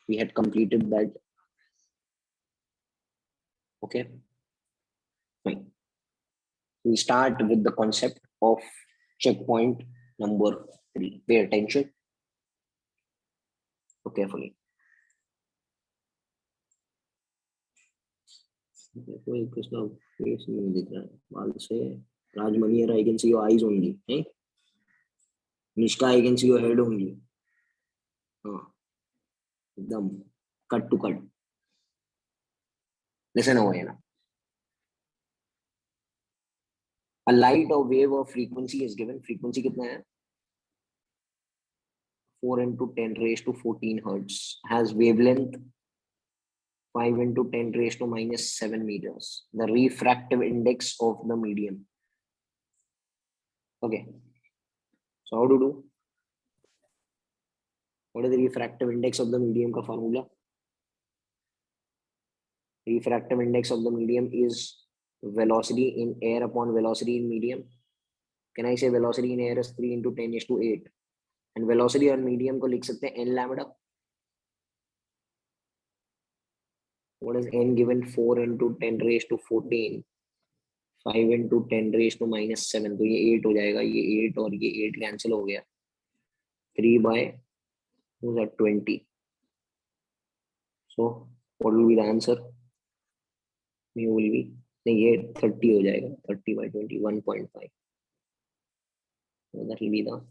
We had completed that. Okay, fine. We start with the concept of checkpoint number 3. Pay attention. Okay, carefully. कोई किसका face नहीं दिख रहा है बाल से. Rajmani, I can see your eyes only. Eh? Nishka, I can see your head only. एकदम cut to cut. Listen over here. A light or wave of frequency is given. Frequency कितना है? 4 into 10 raised to 14 hertz. Has wavelength 5 into 10 raised to minus 7 meters. The refractive index of the medium. Okay. So how to do? What is the refractive index of the medium का formula? Refractive index of the medium is velocity in air upon velocity in medium. Can I say velocity in air is 3 into 10 is to 8? And velocity on medium को लिख सकते हैं n lambda. What is n given? 4 into 10 raised to 14. 5 into 10 raised to minus 7. तो ये 8 हो जाएगा. ये 8 और ये 8 cancel हो गया. 3 by who's that 20. So what will be the answer? Mu will be नहीं ये 30 हो जाएगा. 30 by 20 1.5. So that will be the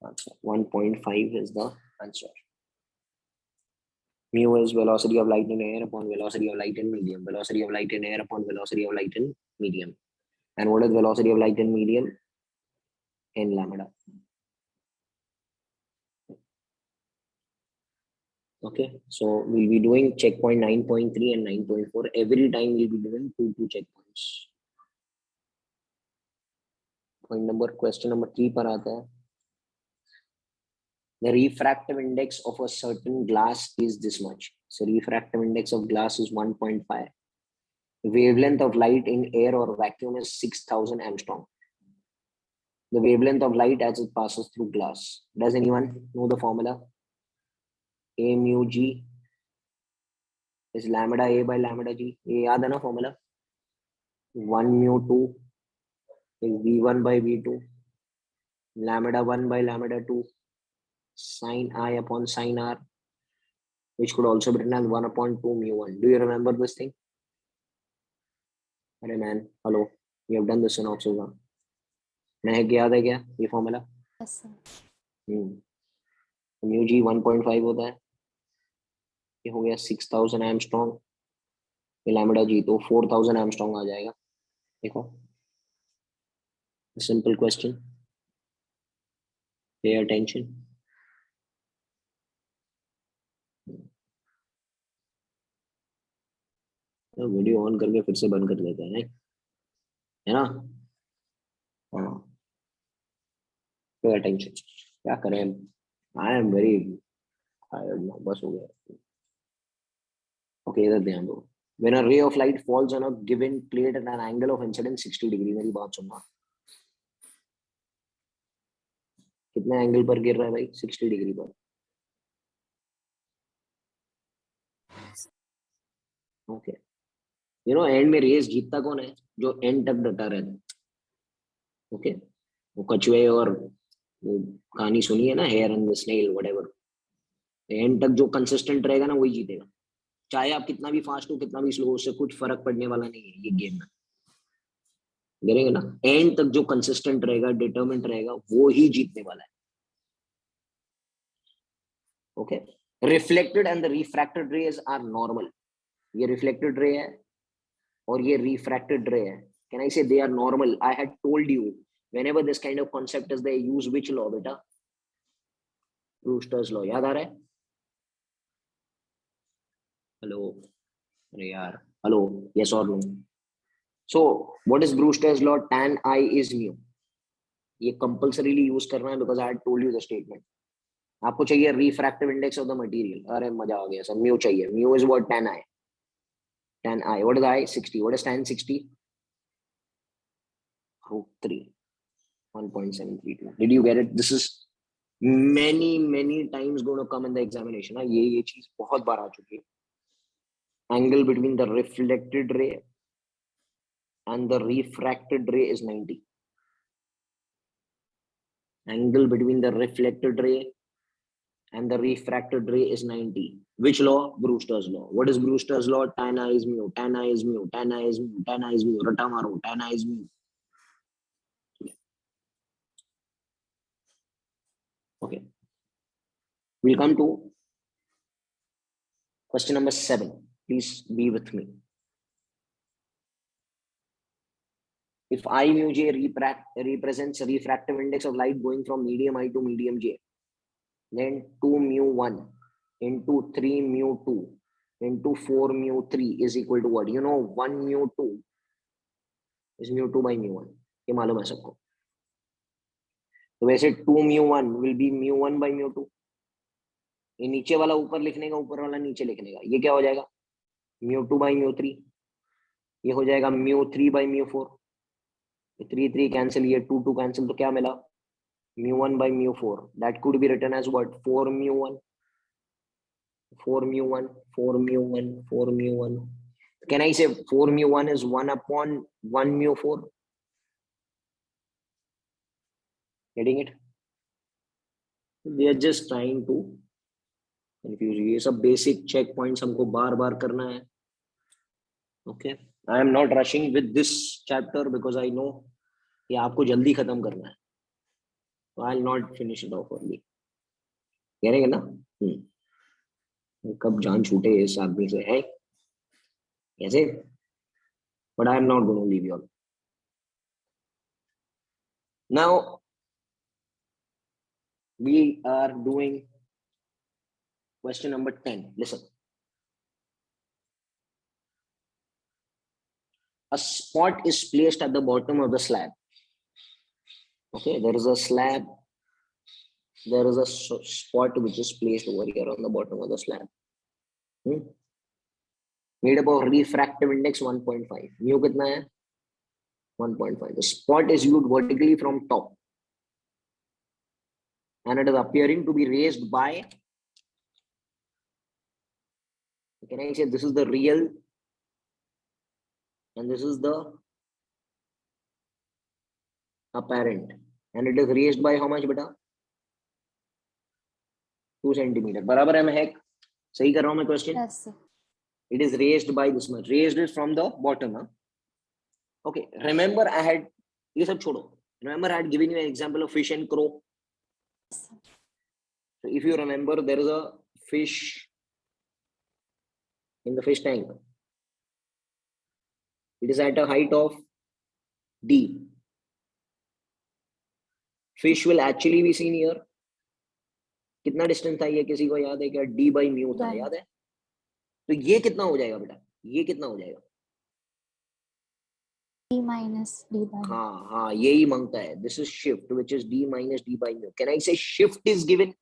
answer. 1.5 is the answer. Mu is velocity of light in air upon velocity of light in medium. Velocity of light in air upon velocity of light in medium. And what is velocity of light in medium? N lambda. Okay, so we'll be doing checkpoint 9.3 and 9.4. Every time we'll be doing two checkpoints. Question number 3 पर आता है. The refractive index of a certain glass is this much. So refractive index of glass is 1.5. The wavelength of light in air or vacuum is 6,000 angstrom. The wavelength of light as it passes through glass. Does anyone know the formula? A mu g is lambda A by lambda g. ये याद है ना formula? 1 mu 2 is V1 by V2. Lambda 1 by lambda 2. Sin I upon sin R, which could also be written as 1 upon 2 mu 1. Do you remember this thing? अरे man, hello, you have done the synopsis now. महक याद है क्या ये formula? Yes, sir. mu g 1.5 होता है. ये हो गया 6,000 एमस्ट्रॉन्ग. ये लैम्बडा जी तो 4,000 एमस्ट्रॉन्ग आ जाएगा. देखो simple question. Pay attention. Video on करके फिर से बंद कर लेते हैं, है ना? हाँ, पे अटेंशन. क्या करें, आई एम वेरी टायर्ड नाउ. बस हो गया. ओके, इधर ध्यान दो. When a ray of light falls on a given plate at an angle of incidence 60 degree. मेरी बात सुनना. कितने एंगल पर गिर रहा है भाई? 60 डिग्री पर. ओके, यू नो एंड में रेस जीतता कौन है? जो एंड तक डटा रहता है. ओके, वो कछुए और वो कहानी सुनी है ना, hare and the snail whatever. End तक जो कंसिस्टेंट रहेगा ना वही जीतेगा. चाहे आप कितना भी फास्ट हो कितना भी स्लो हो, उससे कुछ फर्क पड़ने वाला नहीं है ये गेम में. गिरेंगे ना. एंड तक जो कंसिस्टेंट रहेगा, डिटरमिनेंट रहेगा, वो ही जीतने वाला है. Okay, reflected and the refracted rays are normal. ये रिफ्लेक्टेड रे है और ये रिफ्रैक्टेड रे है. Can I say they are normal? I had told you whenever this kind of concept is there, use which law beta? Brewster's law. याद आ रहा है? Hello, अरे यार, hello, yes or no? So what is Brewster's law? Tan I is mu. ये compulsorily use करना है because I had told you the statement. आपको चाहिए refractive index of the material. अरे मजा आ गया सर. म्यू चाहिए. Mu is what? tan I. tan I, what is I? 60. What is tan 60? √3. 1.732. Did you get it? This is many times going to come in the examination. ये चीज बहुत बार आ चुकी है. Angle between the reflected ray and the refracted ray is 90. Angle between the reflected ray and the refracted ray is 90. Which law? Brewster's law. What is Brewster's law? Tan I is mu, tan I is mu, tan I is mu, tan I is mu, rata maro, tan I is mu. Okay. We'll come to question number 7. Please be with me. If I mu j represents refractive index of light going from medium I to medium j, then 2 mu 1 into 3 mu 2 into 4 mu 3 is equal to what? You know, 1 mu 2 is mu 2 by mu 1. ये मालूम है सबको. तो वैसे 2 mu 1 will be mu 1 by mu 2. ये नीचे वाला ऊपर लिखने का, ऊपर वाला नीचे लिखने का. ये क्या हो जाएगा? mu 2 by mu 3. ये हो जाएगा mu 3 by mu 4. 3 3 कैंसिल, ये 2 2 कैंसिल, तो क्या मिला? mu 1 by mu 4. That could be written as what? 4 mu 1. 4 mu 1, 4 mu 1, 4 mu 1. Can I say 4 mu 1 is 1 upon 1 mu 4? Getting it? They are just trying to confuse you. ये सब basic checkpoints हमको बार बार करना है. Okay. I am not rushing with this chapter because I know कि आपको जल्दी खत्म करना है. So I'll not finish it off early. कह रहे हैं ना? कब जान छूटे इस आदमी से है कैसे? But I am not going to leave you all. Now we are doing question number 10. Listen. A spot is placed at the bottom of the slab. Okay, there is a slab. There is a spot which is placed over here on the bottom of the slab. Made up of refractive index 1.5. Mu कितना है? 1.5. The spot is viewed vertically from top, and it is appearing to be raised by. Can I say this is the real, and this is the apparent, and it is raised by how much, beta? 2 centimeter. बराबर है महक? सही कर रहा हूँ मैं question? Yes, sir. It is raised by this much. Raised it from the bottom, huh? Okay. Remember, I had ये सब छोड़ो. Remember, I had given you an example of fish and crow. Yes, So if you remember, there is a fish in the fish tank. It is at a height of D. Fish will actually be seen here. कितना distance था ये किसी को याद है क्या? D by mu था, याद है? तो ये कितना हो जाएगा बेटा? ये कितना हो जाएगा? D minus D by mu. हाँ, यही मांगता है. This is shift, which is D minus D by mu. Can I say shift is given?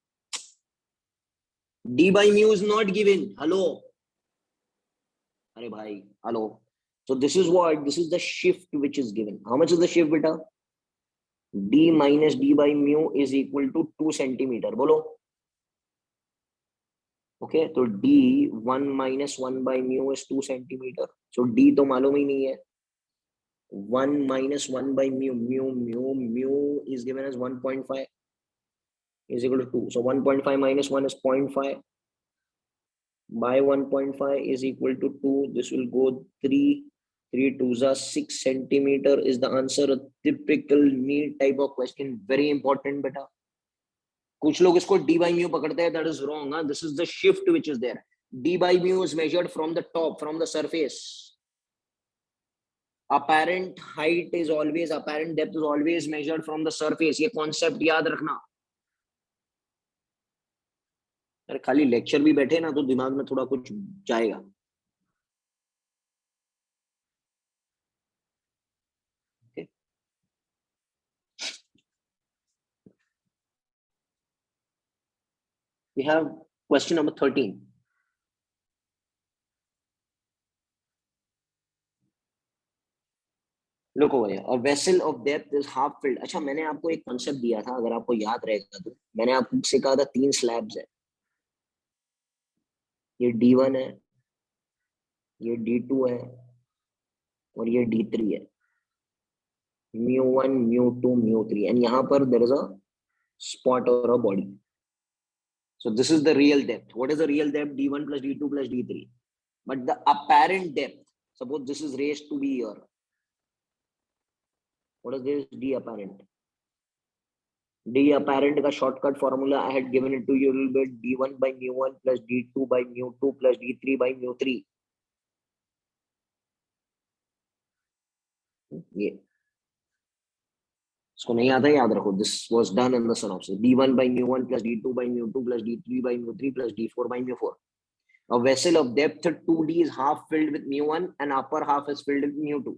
D by mu is not given. Hello. अरे भाई, hello. So this is what? This is the shift which is given. How much is the shift, beta? D minus D by mu is equal to 2 centimeter. बोलो. Okay, so D 1 minus 1 by mu is 2 centimeter. So D तो मालूम ही नहीं है. 1 minus 1 by mu is given as 1.5 is equal to 2. So 1.5 minus 1 is 0.5 by 1.5 is equal to 2. This will go 3. 3 2s are 6 centimeter is the answer. A typical NEET type of question. Very important, beta. कुछ लोग इसको D by mu पकड़ते हैं. That is wrong. Huh? This is the shift which is there. D by mu is measured from the top, from the surface. Apparent height is always, apparent depth is always measured from the surface. ये concept याद रखना. अरे खाली lecture भी बैठे ना तो दिमाग में थोड़ा कुछ जाएगा. Okay. We have question number 13. Look over here, a vessel of depth is half filled. अच्छा, मैंने आपको एक कॉन्सेप्ट दिया था, अगर आपको याद रहेगा तो मैंने आपको से कहा था 3 स्लैब्स है, ये D1 है, ये D2 है और ये D3 है, mu1 mu2 mu3, एंड यहाँ पर there is a spot or a body. So this is the real depth. What is the real depth? D1 plus D2 plus D3. But the apparent depth, suppose this is raised to be here. What is this D apparent? D apparent का shortcut formula I had given it to you a little bit. D1 by mu1 plus D2 by mu2 plus D3 by mu3. ये इसको नहीं आता, याद रखो. This was done in the synopsis. D1 by mu1 plus D2 by mu2 plus D3 by mu3 plus D4 by mu4. A vessel of depth 2D is half filled with mu1 and upper half is filled with mu2.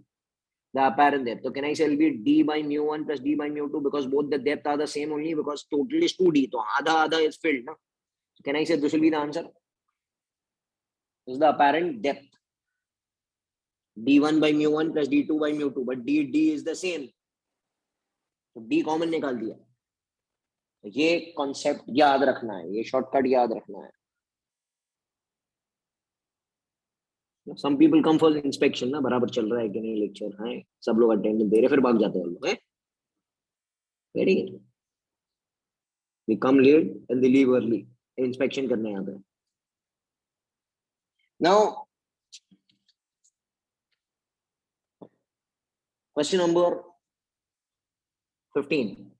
The apparent depth. So can I say it will be D by mu1 plus D by mu2 because both the depth are the same only because total is 2D. So adha is filled. No? So can I say this will be the answer? This is the apparent depth. D1 by mu1 plus D2 by mu2. But D is the same. तो D common निकाल दिया. ये concept याद रखना है, ये shortcut याद रखना है. Some people come for inspection ना, बराबर चल रहा है कि नहीं लेक्चर, है सब लोग अटेंडेंस दे रहे, फिर भाग जाते हैं लोग. Very good. We come late and they leave early. Inspection करने आते हैं. Now, question number 15.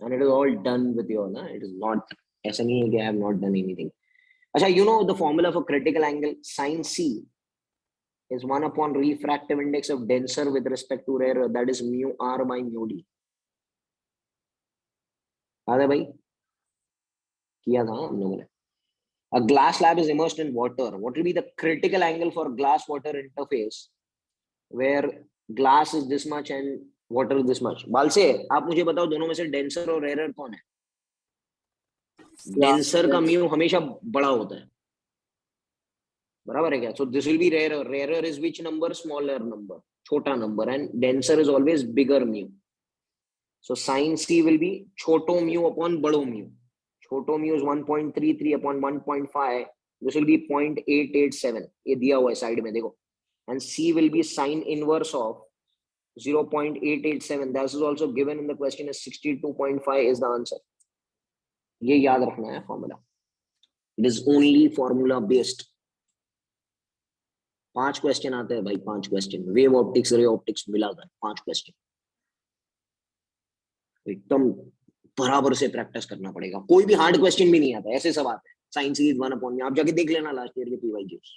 And it is all done with your, na? It is not, ऐसा नहीं है कि I have not done anything. अच्छा, you know the formula for critical angle sin C is 1 upon refractive index of denser with respect to rarer, that is mu R by mu D. याद है भाई? किया था हम लोगों ने. A glass slab is immersed in water. What will be the critical angle for glass water interface where glass is this much and water is this much? बाल से आप मुझे बताओ दोनों में से डेंसर और रेयर कौन है? डेंसर का म्यू हमेशा बड़ा होता है, बराबर है क्या? So this will be rarer. Rarer is which number? Smaller number, छोटा number, and denser is always bigger mu. So sin C will be छोटो mu upon बड़ो mu. छोटो mu is 1.33 upon 1.5. This will be 0.887. ये दिया हुआ है side में देखो. And C will be sine inverse of 0.887. That is also given in the question as 62.5 is the answer. ये याद रखना है formula. It is only formula based. 5 question आते हैं भाई, 5 question. Wave optics, ray optics मिलाकर 5 क्वेश्चन. एकदम बराबर से प्रैक्टिस करना पड़ेगा. कोई भी हार्ड क्वेश्चन भी नहीं आता, ऐसे सब आते हैं. साइन सीरीज 1 अपॉन में आप जाके देख लेना लास्ट ईयर के पीवाईक्यूज,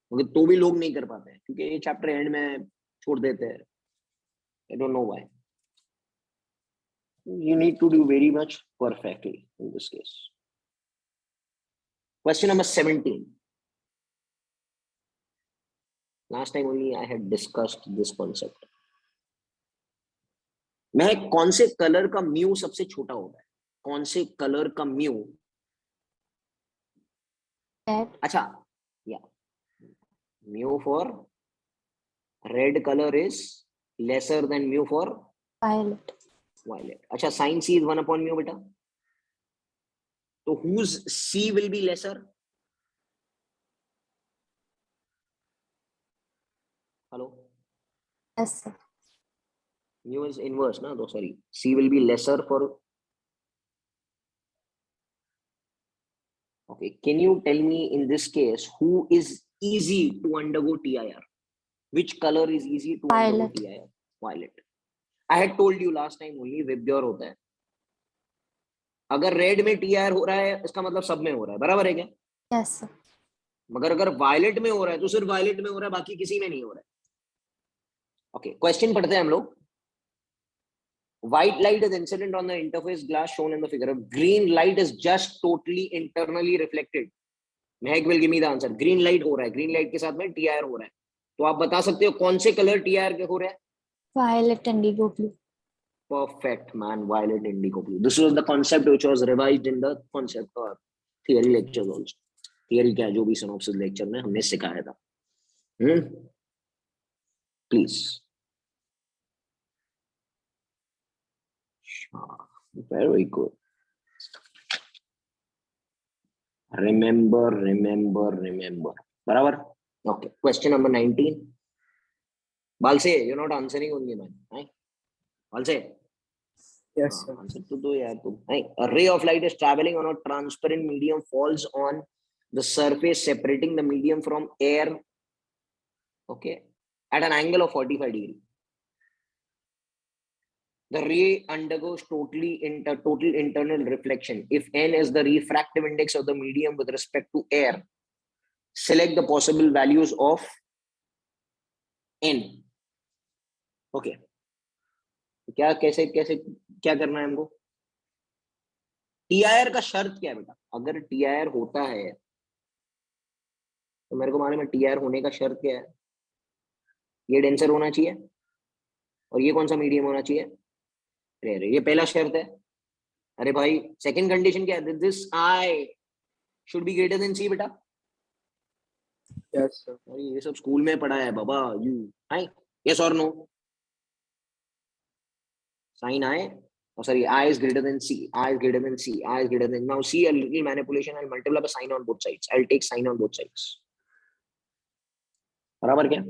क्योंकि तो भी लोग नहीं कर पाते हैं क्योंकि ये चैप्टर एंड में छोड़ देते हैं. I don't know why. You need to do very much perfectly in this case. Question number 17. Last time only I had discussed this concept. मैं कौन से कलर का म्यू सबसे छोटा होगा? कौन से कलर का म्यू? अच्छा, या mu for red colour is lesser than mu for violet. Violet. अच्छा, sine C is 1 upon mu बेटा. तो whose C will be lesser? Hello? Yes, sir. Mu is inverse, na? So sorry. C will be lesser for. Okay. Can you tell me in this case who is easy to undergo TIR? Which color is easy to undergo Violet. TIR? Violet. I had told you last time only Vibgyor होता है. अगर red में TIR हो रहा है इसका मतलब सब में हो रहा है, बराबर है क्या? Yes, sir. मगर अगर वायलेट में हो रहा है तो सिर्फ वायलेट में हो रहा है, बाकी किसी में नहीं हो रहा है. ओके, क्वेश्चन पढ़ते हैं हम लोग. White light is incident on the interface glass shown in the figure. Green light is just totally internally reflected. Mehak will give me the answer. Green light हो रहा है, green light के साथ में TIR हो रहा है. तो आप बता सकते हो कौन से कलर TIR के हो रहे हैं? Violet, indigo, blue. Perfect, man. Violet, indigo, blue. This was the concept which was revised in the concept or theory lectures also. Theory क्या जो भी synopsis lecture में हमने सिखाया था. Please. Very good. Remember. Barabar? Okay. Question number 19. Balse, you're not answering only, man. Right? Balse? Yes, sir. Answer to do, yeah, to. Right? A ray of light is traveling on a transparent medium, falls on the surface, separating the medium from air. Okay. At an angle of 45 degrees. The ray undergoes total internal reflection. If n is the refractive index of the medium with respect to air, select the possible values of n. Okay. क्या कैसे क्या करना है हमको? TIR का शर्त क्या है बेटा? अगर TIR होता है तो मेरे को मालूम है TIR होने का शर्त क्या है? ये डेंसर होना चाहिए और ये कौन सा मीडियम होना चाहिए? अरे ये पहला शर्त है. अरे भाई सेकंड कंडीशन क्या है? This I should be greater than C बेटा. Yes, sir. अरे ये सब स्कूल में पढ़ा है बाबा. यू आई यस और no? Sin I, oh sorry, I is greater than C, I is greater than C, I is greater than, now see a little manipulation, I'll multiply by sin on both sides, I'll take sin on both sides. बराबर क्या?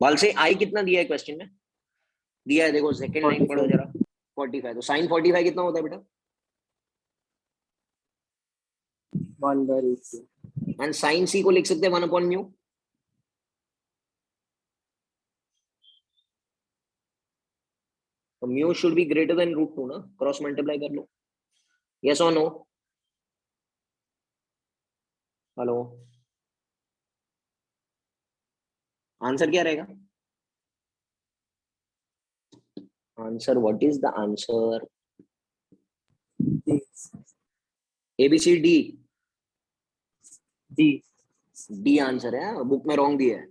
बाल से I कितना दिया है question में? दिया है, देखो सेकंड लाइन पढ़ो जरा. 45, तो sin 45 कितना होता है बेटा? 1/2. एंड sin C को लिख सकते हैं 1/μ. तो mu should be greater than √2 ना, क्रॉस मल्टीप्लाई कर लो. यस और नो? हेलो, आंसर क्या रहेगा? Answer, what is the answer? D. ABCD. D. D answer है. बुक में रॉन्ग दिया है,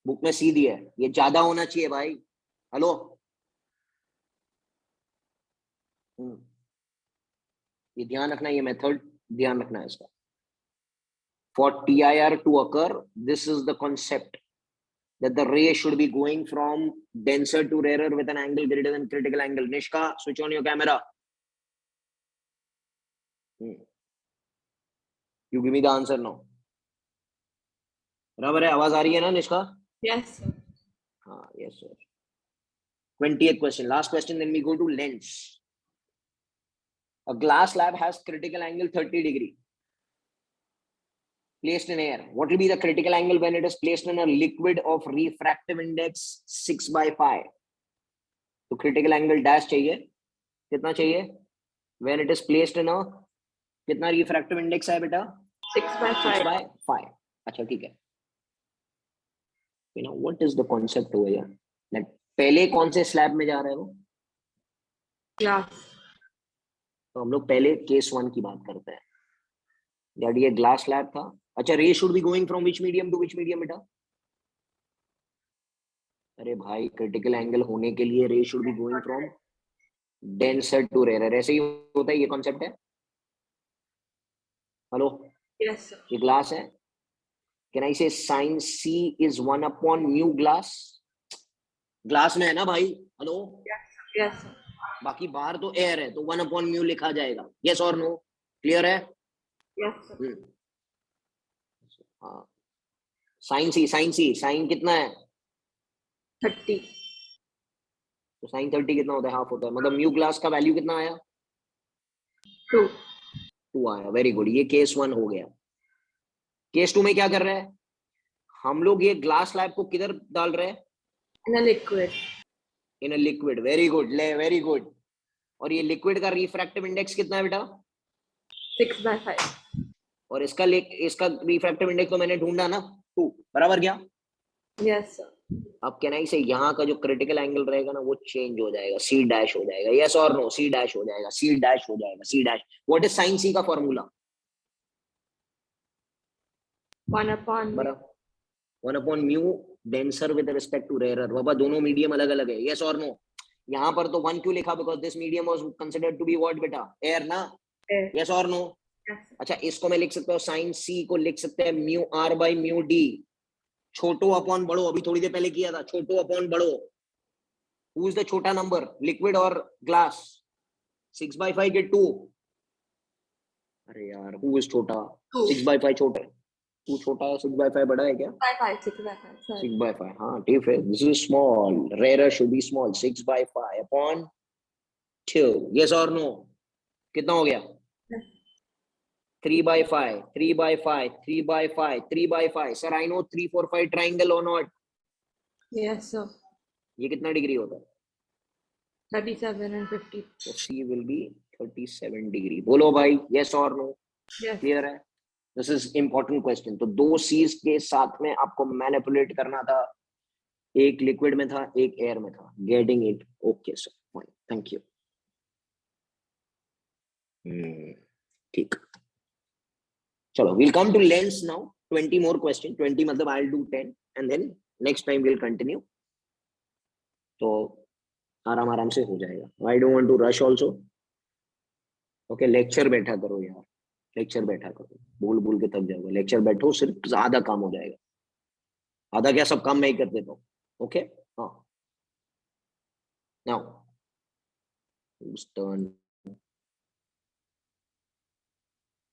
बुक में सी दिया है. ये ज्यादा होना चाहिए भाई. हेलो, ये ध्यान रखना, ये मेथड ध्यान रखना है इसका. For TIR to occur, this is the concept that the ray should be going from denser to rarer with an angle greater than critical angle. Nishka, switch on your camera. You give me the answer now. बराबर है? आवाज आ रही है ना Nishka? Yes, sir. हाँ, yes sir. 20th question, last question, then we go to lens. A glass slab has critical angle 30 degree placed in air. What will be the critical angle when it is placed in a liquid of refractive index 6/5? तो critical angle dash चाहिए. कितना चाहिए? When it is placed in a, कितना refractive index है बेटा? 6/5. अच्छा ठीक है. You know what is the concept over here? That पहले कौन से स्लैब में जा रहे हैं वो? Glass. तो हम लोग पहले केस 1 की बात करते हैं. यार ये ग्लास स्लैब था. अच्छा, ray should be going from which medium to which medium बेटा? अरे भाई क्रिटिकल एंगल होने के लिए ray should be going from denser to rarer. ऐसे ही होता है, ये कॉन्सेप्ट है. Hello, Yes, sir. ये ग्लास है. Can I say sine C is 1/μ glass? Glass में है ना भाई? Hello, Yes, sir. बाकी बाहर तो एयर है, तो 1/μ लिखा जाएगा. यस और नो? क्लियर है? Yes, sir. हाँ. साइन C, साइन कितना है? 30. तो साइन 30 कितना होता है? हाफ होता है. मतलब म्यू ग्लास का वैल्यू कितना आया? 2. आया. Very good. ये केस 1 हो गया. केस 2 में क्या कर रहे हैं हम लोग? ये ग्लास स्लैब को किधर डाल रहे हैं? In a liquid. In a liquid. Very good, very good. और ये लिक्विड का रिफ्रैक्टिव इंडेक्स कितना है बेटा? 6/5. और इसका रिफ्रैक्टिव इंडेक्स तो मैंने ढूंढा ना, 2. बराबर क्या? Yes, sir. अब कैन आई से यहाँ का जो क्रिटिकल एंगल रहेगा ना, वो चेंज हो जाएगा. C डैश हो जाएगा. यस और नो? C डैश हो जाएगा. C डैश हो जाएगा. C dash. What is sine C का formula? 1/μ. 1/μ denser with respect to rarer. बाबा दोनों मीडियम अलग अलग है. यस और नो? यहाँ पर तो 1 क्यों लिखा? Because this medium was considered to be what बेटा? एयर ना? Air. यस और नो? Yes, sir. अच्छा, इसको मैं लिख सकता हूँ साइन सी को लिख सकते हैं mu r by mu d, छोटो अपॉन बड़ो, अभी थोड़ी देर पहले किया था, छोटो अपॉन बड़ो। हु इज द छोटा नंबर, लिक्विड और ग्लास? 6/5 के 2। अरे यार, हु इज छोटा? 2 6/5 छोटा है, 2 छोटा है, 6/5 बड़ा है क्या? by 5, 6 by 5. Sorry. 6/5, हाँ ठीक है, this is small, rare should be small, 6/5 upon 2, yes और नो? कितना हो गया? 3/5, 3/5, 3/5, 3/5। सर आई नो 3, 4, 5 ट्राइंगल और नॉट। Yes, sir. ये कितना डिग्री होता है? 37 and 50. तो C will be 37 डिग्री। बोलो भाई, यस और नो? Yes. क्लियर है? This is important question. तो दो C's के साथ में आपको मैनिपुलेट करना था, एक लिक्विड में था, एक एयर में था। Getting it? Okay sir, fine, thank you. ठीक, चलो, we'll come to lens now. 20 more question, 20 मतलब I'll do 10 and then next time we'll continue. तो आराम आराम से हो जाएगा। I don't want to rush also. Okay, lecture बैठा करो यार, लेक्चर बैठा करो, बोल बोल के थक जाओगे। लेक्चर बैठो, सिर्फ आधा काम हो जाएगा, आधा क्या सब काम मैं ही कर देता हूँ। ओके, हाँ, now turn.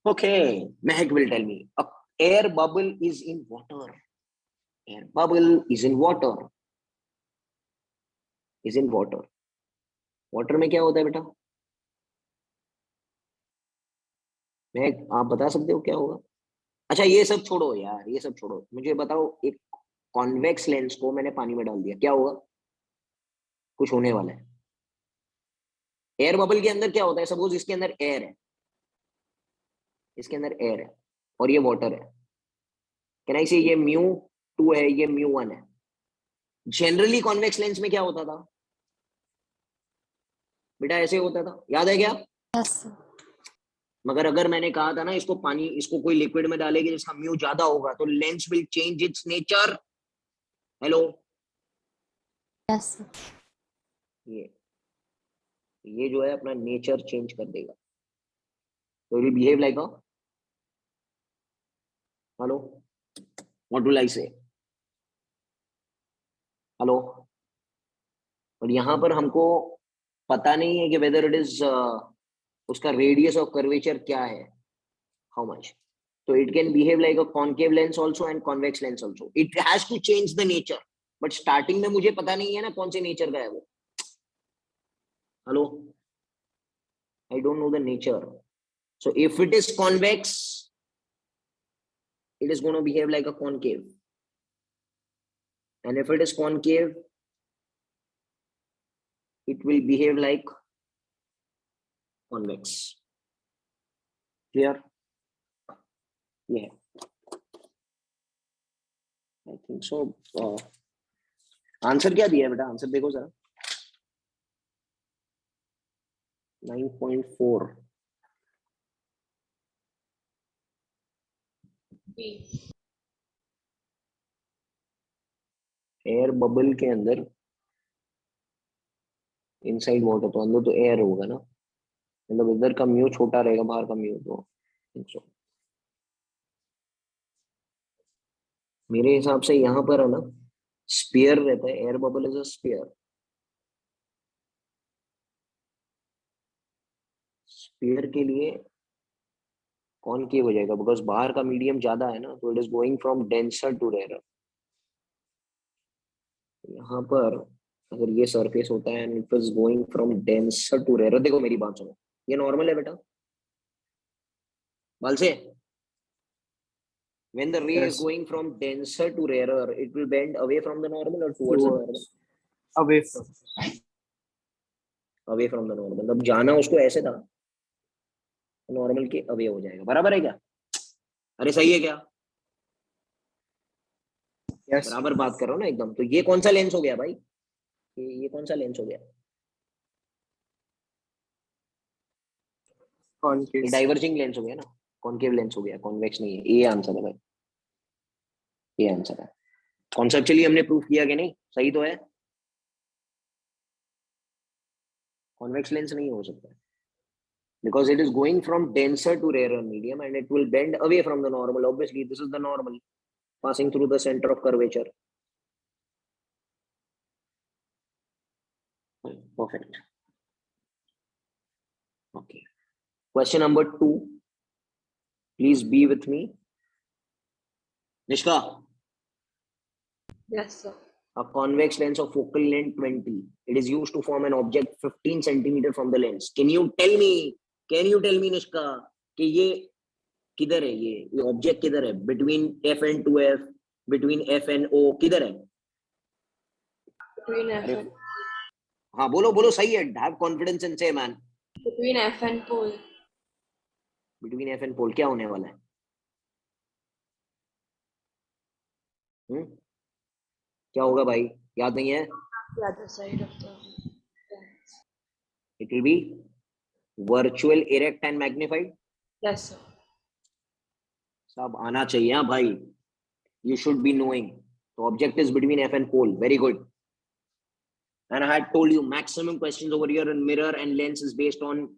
Okay, Mehak will tell me. A air bubble is in water. Air bubble is in water. Is in water. Water में क्या होता है बेटा? महक, आप बता सकते हो क्या होगा? अच्छा, ये सब छोड़ो यार, ये सब छोड़ो, मुझे बताओ, एक कॉन्वेक्स लेंस को मैंने पानी में डाल दिया, क्या होगा? कुछ होने वाला है। एयर बबल के अंदर क्या होता है? सपोज इसके अंदर एयर है, इसके अंदर एयर है और ये वाटर है। कैन आई से ये μ2 है, ये μ1 है। जनरली कॉन्वेक्स लेंस में क्या होता था बेटा? ऐसे होता था, याद है क्या? Yes, sir. मगर अगर मैंने कहा था ना, इसको पानी, इसको कोई लिक्विड में डालेगी जिसका म्यू ज्यादा होगा, तो lens will change it's nature. Hello, Yes, sir. ये जो है अपना नेचर चेंज कर देगा, तो it will behave like a, hello, what will I से? हेलो। और यहाँ पर हमको पता नहीं है कि वेदर इट इज, उसका रेडियस ऑफ कर्वेचर क्या है, how much. So it can behave like a concave lens also and convex lens also. It has to change the nature. But starting में मुझे पता नहीं है ना कौन से नेचर का है वो। Hello, I don't know the nature. So if it is convex, it is going to behave like a concave. And if it is concave, it will behave like convex. Clear? Yeah. I think so. Answer क्या दिया है बेटा? Answer देखो जरा। 9.4। B. Air bubble के अंदर inside water, तो अंदर तो एयर होगा ना, मतलब इधर का म्यू छोटा रहेगा, बाहर का म्यू, तो so, मेरे हिसाब से यहाँ पर है ना, स्फीयर रहता है, air bubble is a sphere. Sphere के लिए कॉनकेव हो जाएगा, बिकॉज बाहर का मीडियम ज्यादा है ना, तो it is going from denser to rare. यहाँ पर अगर ये सरफेस होता है and it is going from denser to rare, देखो मेरी बात सुनो, ये नॉर्मल है बेटा बाल से। When the ray is Yes. going from denser to rarer, it will bend away from the normal or towards the normal? Away from. Away from the normal, मतलब जाना उसको ऐसे था, नॉर्मल के अवे हो जाएगा, बराबर है क्या? अरे सही है क्या? Yes. बराबर बात कर रहा हूँ ना एकदम। तो ये कौन सा लेंस हो गया भाई? ये कौन सा लेंस हो गया? ये Concave. डाइवर्जिंग लेंस हो गया ना, कॉनकेव लेंस हो गया, कॉन्वेक्स नहीं है। ये आंसर है भाई, ये आंसर है। कॉन्सेप्चुअली हमने प्रूफ किया कि नहीं? सही तो है, कॉन्वेक्स लेंस नहीं हो सकता। because it is going from denser to rarer medium and it will bend away from the normal. Obviously, this is the normal passing through the center of curvature. Perfect. Okay. Question number 2. Please be with me. Nishka, Yes, sir. a convex lens of focal length 20. It is used to form an object 15 centimeter from the lens. Can you tell me, Nishka, कि ये किधर है, ये object किधर है, between F and 2F, between F and O, किधर है? Between F अरे and हाँ बोलो सही है. Have confidence and say man. between F and pole. Between F and pole क्या होने वाला है? क्या होगा भाई, याद नहीं है? The other side of the lens. It will be virtual, erect and magnified. Yes, sir. सब आना चाहिए हाँ भाई. You should be knowing. The object is between F and pole. Very good. And I had told you maximum questions over here in mirror and lens is based on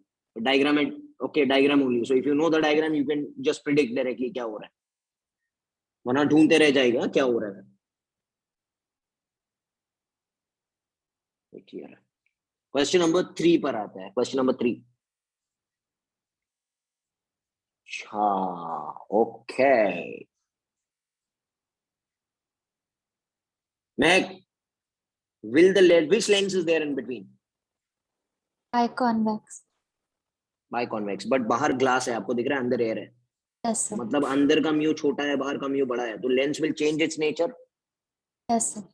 diagram and diagram only. So if you know the diagram, you can just predict directly क्या हो रहा है. वरना ढूंढते रह जाएगा क्या हो रहा है. Clear. Question number 3 पर आता है. Question number 3. Okay. Meg, which lens is there in between? Biconvex. Biconvex. But बाहर glass है, आपको दिख रहा है, अंदर air है. Yes, sir. मतलब अंदर का म्यू छोटा है, बाहर का म्यू बड़ा है, तो lens will change it's nature. Yes, sir.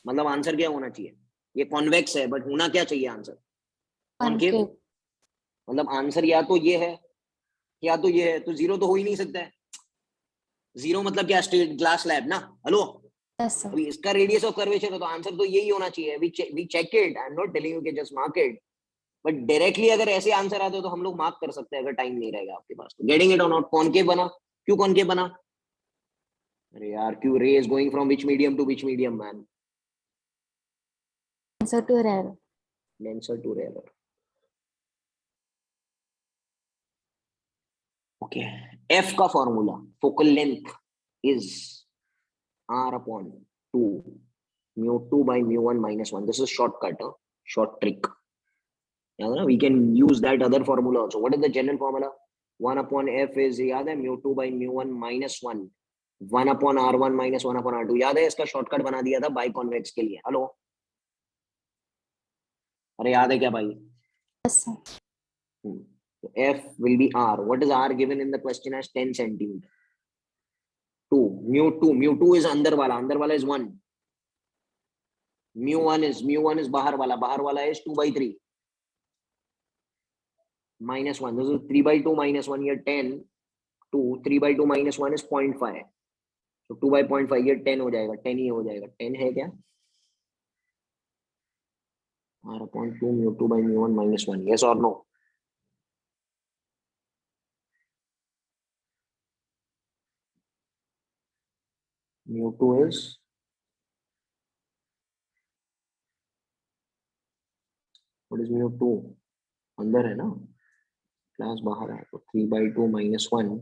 मतलब आंसर क्या होना चाहिए? ये कॉन्वेक्स है बट होना क्या चाहिए आंसर? कॉनकेव. Concave. मतलब आंसर या तो ये है या तो ये है, तो जीरो तो हो ही नहीं सकता है. जीरो मतलब क्या? स्ट्रेट ग्लास स्लैब ना. Hello, Yes, sir. अभी इसका रेडियस ऑफ कर्वेचर है तो आंसर तो यही होना चाहिए. We check it. I am not telling you कि just mark it, but directly अगर ऐसे आंसर आते हो तो हम लोग मार्क कर सकते हैं अगर टाइम नहीं रहेगा आपके पास. गेटिंग इट और नॉट? कॉनकेव बना. क्यों कॉनकेव बना? अरे यार, क्यों? Ray is going from which medium to which medium man? Denser to rarer. Denser to rarer. Okay. F का formula, focal length is R upon 2 mu2 by mu1 minus 1. This is shortcut, short trick. Yeah, we can use that other formula also. What is the general formula? 1 upon F is याद है mu2 by mu1 minus 1. 1 upon R1 minus 1 upon R2. याद है? इसका shortcut बना दिया था biconvex के लिए. हेलो, अरे याद है क्या भाई? Yes, sir. So F will be R. What is R given in the question as 10 centimeter? 2. Mu2 is अंदर वाला is 1. mu1 is बाहर वाला is 2 by 3 minus 1. This is 3 by 2 minus 1 here 10. 2 3 by 2 minus 1 is 0.5. So 2 by 0.5 ये 10 हो जाएगा. 10 ही हो जाएगा. 10 है क्या? R upon 2 mu2 by mu1 minus 1. Yes or no? mu2 is what is mu2? अंदर है ना, क्लास बाहर है, तो 3 by 2 minus 1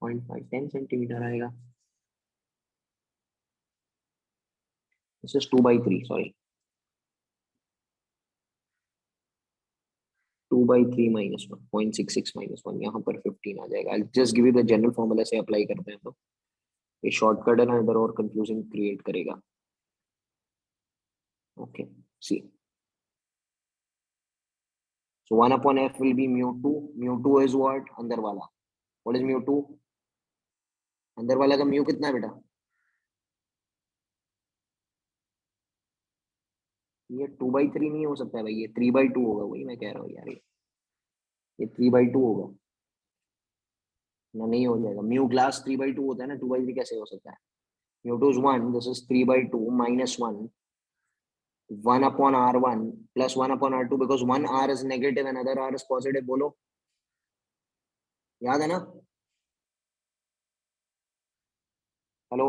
0.5 10 सेंटीमीटर आएगा. This is 2 by 3, sorry. 2 by 3 minus 1, 0.66 minus 1, यहाँ पर 15 आ जाएगा. I'll just give you the general formula से अप्लाई करते हैं तो ये शॉर्टकट है ना, इधर और कंफ्यूजिंग क्रिएट करेगा. Okay, see. So 1 upon F will be mu2. mu2 is what? अंदर वाला. What is mu2? अंदर वाला का mu कितना है बेटा? ये 2 by 3 नहीं हो सकता है भाई, ये 3 by 2 होगा. वही मैं कह रहा हूँ यार, ये 3 by 2 होगा ना. नहीं हो जाएगा. म्यू ग्लास 3 by 2 होता है ना, 2 by 3 कैसे हो सकता है? mu2 is 1. This is 3 by 2 minus 1. 1 upon R1 plus 1 upon R2 because one R is negative and other R is positive. बोलो, याद है ना? हेलो,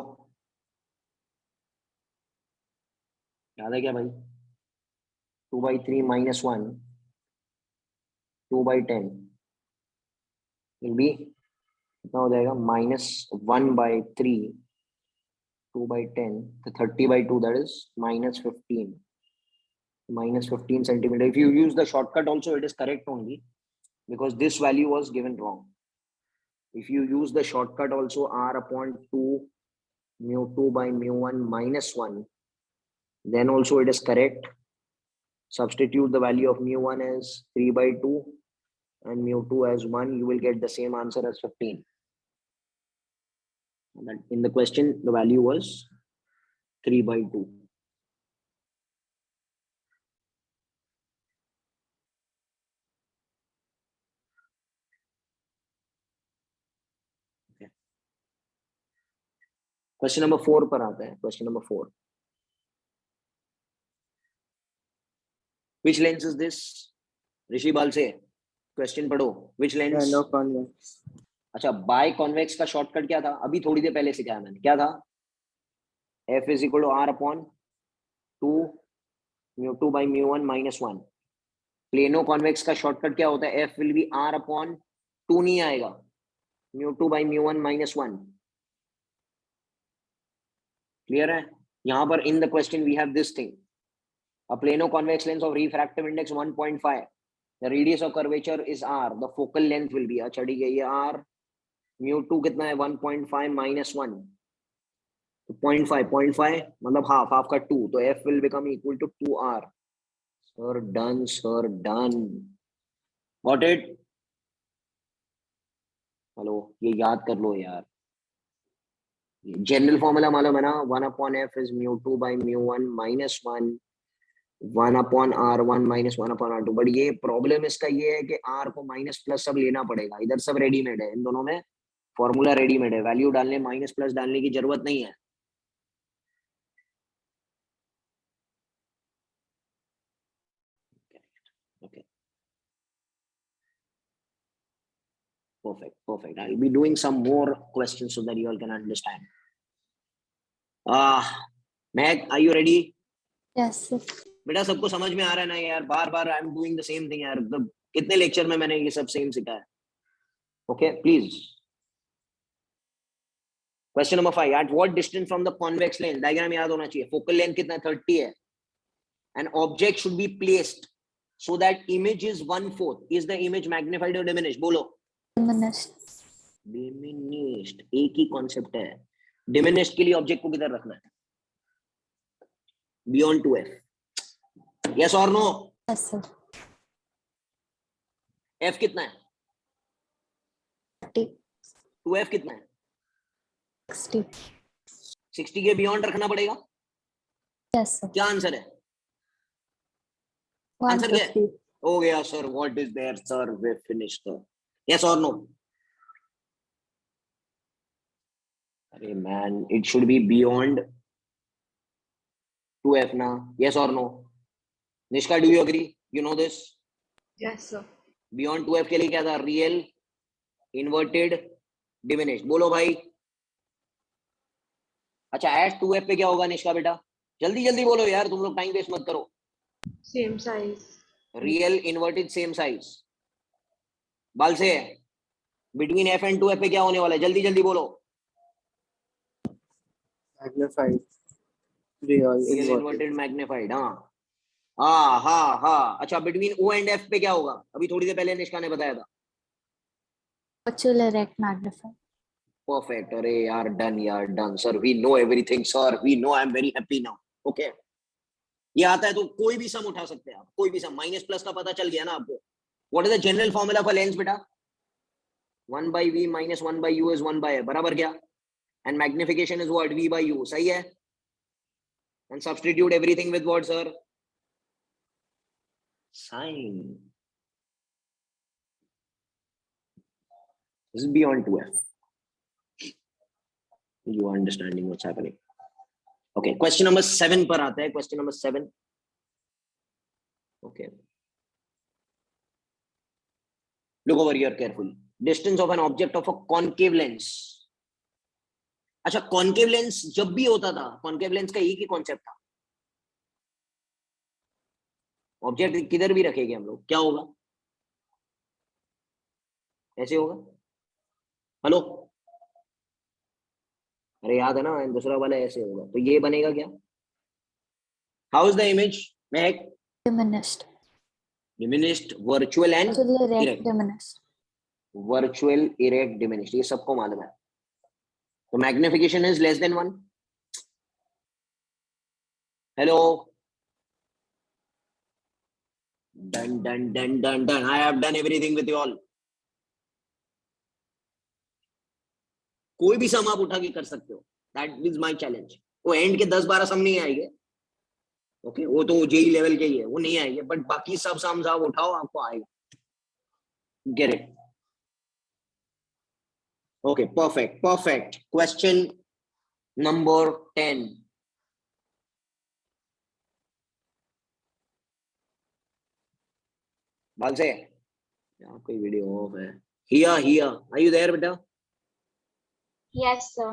याद है क्या भाई? 2 by 3 minus 1 2/10 will be कितना हो जाएगा -1/3 2/10 तो 30/2 that is -15 centimeter. If you use the shortcut also it is correct only because this value was given wrong. If you use the shortcut also r/2 mu2 by mu1 -1 then also it is correct. Substitute the value of mu1 as 3/2 and mu2 as 1, you will get the same answer as 15. And in the question the value was 3/2. Question number 4 पर आता है. Question number 4. Which lens is this? ऋषि बाल से question पढ़ो. Which lens? No convex. अच्छा, by convex का shortcut क्या था? अभी थोड़ी देर पहले सिखाया मैंने. क्या था? F is equal to r/2 mu2 by mu1 -1. Plano convex का शॉर्टकट क्या होता है? F will be r/2 नहीं आएगा, mu2 by mu1 -1. क्लियर है? यहां पर in the question we have this thing. A plano convex lens of refractive index 1.5. The radius of curvature is r. The focal length will be. अच्छा ठीक है, ये r mu2 कितना है? 1.5 -1. तो 0.5 मतलब हाफ का 2. तो f will become equal to 2r. Sir done, sir done. Got it? Hello, ये याद कर लो यार. जनरल फॉर्मूला मालूम है ना? 1/f is mu2 by mu1 -1. 1/r1 -1/r2. But ये प्रॉब्लम इसका ये है कि r को माइनस प्लस सब लेना पड़ेगा. इधर सब रेडीमेड है, इन दोनों में फॉर्मूला रेडीमेड है. वैल्यू डालने, माइनस प्लस डालने की जरूरत नहीं है. Okay. Perfect. I'll be doing some more questions so that you all can understand. Meg, are you ready? Yes, sir. बेटा सबको समझ में आ रहा है ना यार? बार I am doing the same thing यार. कितने लेक्चर में मैंने ये सब सेम सिखाया. Okay, please. Question number 5. At what distance from the convex lens? Diagram याद होना चाहिए. फोकल लेंथ कितना? 30 है. An object should be placed so that image is 1/4. Is the image magnified or diminished? बोलो. Diminished. Diminished. एक ही concept है. Diminished के लिए ऑब्जेक्ट को किधर रखना है? Beyond 2f. Yes or no? Yes, sir. f कितना है? 30. 2f कितना है? 60. 60 के बियॉन्ड रखना पड़ेगा. Yes, sir. क्या आंसर है? आंसर क्या है? 150. हो गया sir. What is there sir? We finished. Yes और नो? अरे man, it should be beyond 2f ना. यस और no? Nishka, do you agree? You know this? Yes, sir. Beyond 2f के लिए क्या था? Real, inverted, diminished. बोलो भाई. अच्छा, एट 2f पे क्या होगा निष्का बेटा? जल्दी जल्दी बोलो यार, तुम लोग टाइम वेस्ट मत करो. Same size. Real, inverted, same size. बाल से बिटवीन f एंड 2f पे क्या होने वाला है? जल्दी जल्दी बोलो. Magnified. Real. Real, Inverted. Inverted, magnified. हाँ. अच्छा, बिटवीन o एंड f पे क्या होगा? अभी थोड़ी देर पहले निष्का ने बताया था. Virtual erect magnified. परफेक्ट. अरे यार, डन यार, done sir. We know everything sir. We know. I am very happy now. Okay, ये आता है तो कोई भी सम उठा सकते हैं आप. कोई भी सम. माइनस प्लस का पता चल गया ना आपको? What is the general formula for lens बेटा? 1/v minus 1/u is 1/f. बराबर क्या? And magnification is what? v by u. सही है? And substitute everything with what sir? Sign. This is beyond 2f. You are understanding what's happening. Okay, question number 7 पर आता है. Question number 7. Okay. Look over here carefully. Distance of an object of a concave lens. अच्छा, concave lens जब भी होता था, concave lens का एक ही कॉन्सेप्ट था. ऑब्जेक्ट किधर भी रखेंगे हम लोग, क्या होगा? ऐसे होगा। हेलो, अरे याद है ना, दूसरा वाला ऐसे होगा, तो ये बनेगा क्या? How is the image? Mahak, Diminished. Diminished, virtual and Virtually erect. Erect. Diminished. Virtual, erect, diminished, ये सबको मालूम है। तो magnification is less than 1। Hello, done done done done done, I have done everything with you all. कोई भी सम आप उठा के कर सकते हो, दैट इज माय चैलेंज। वो एंड के 10-12 सम नहीं आएंगे, ओके, वो तो जेई लेवल के ही है, वो नहीं आएंगे, बट बाकी सब सम्स आप उठाओ, आपको आएगा। Get it? Okay, perfect perfect. Question number 10। बाल से यहाँ कोई वीडियो ऑफ है। Hiya Hiya, are you there बेटा? Yes, sir.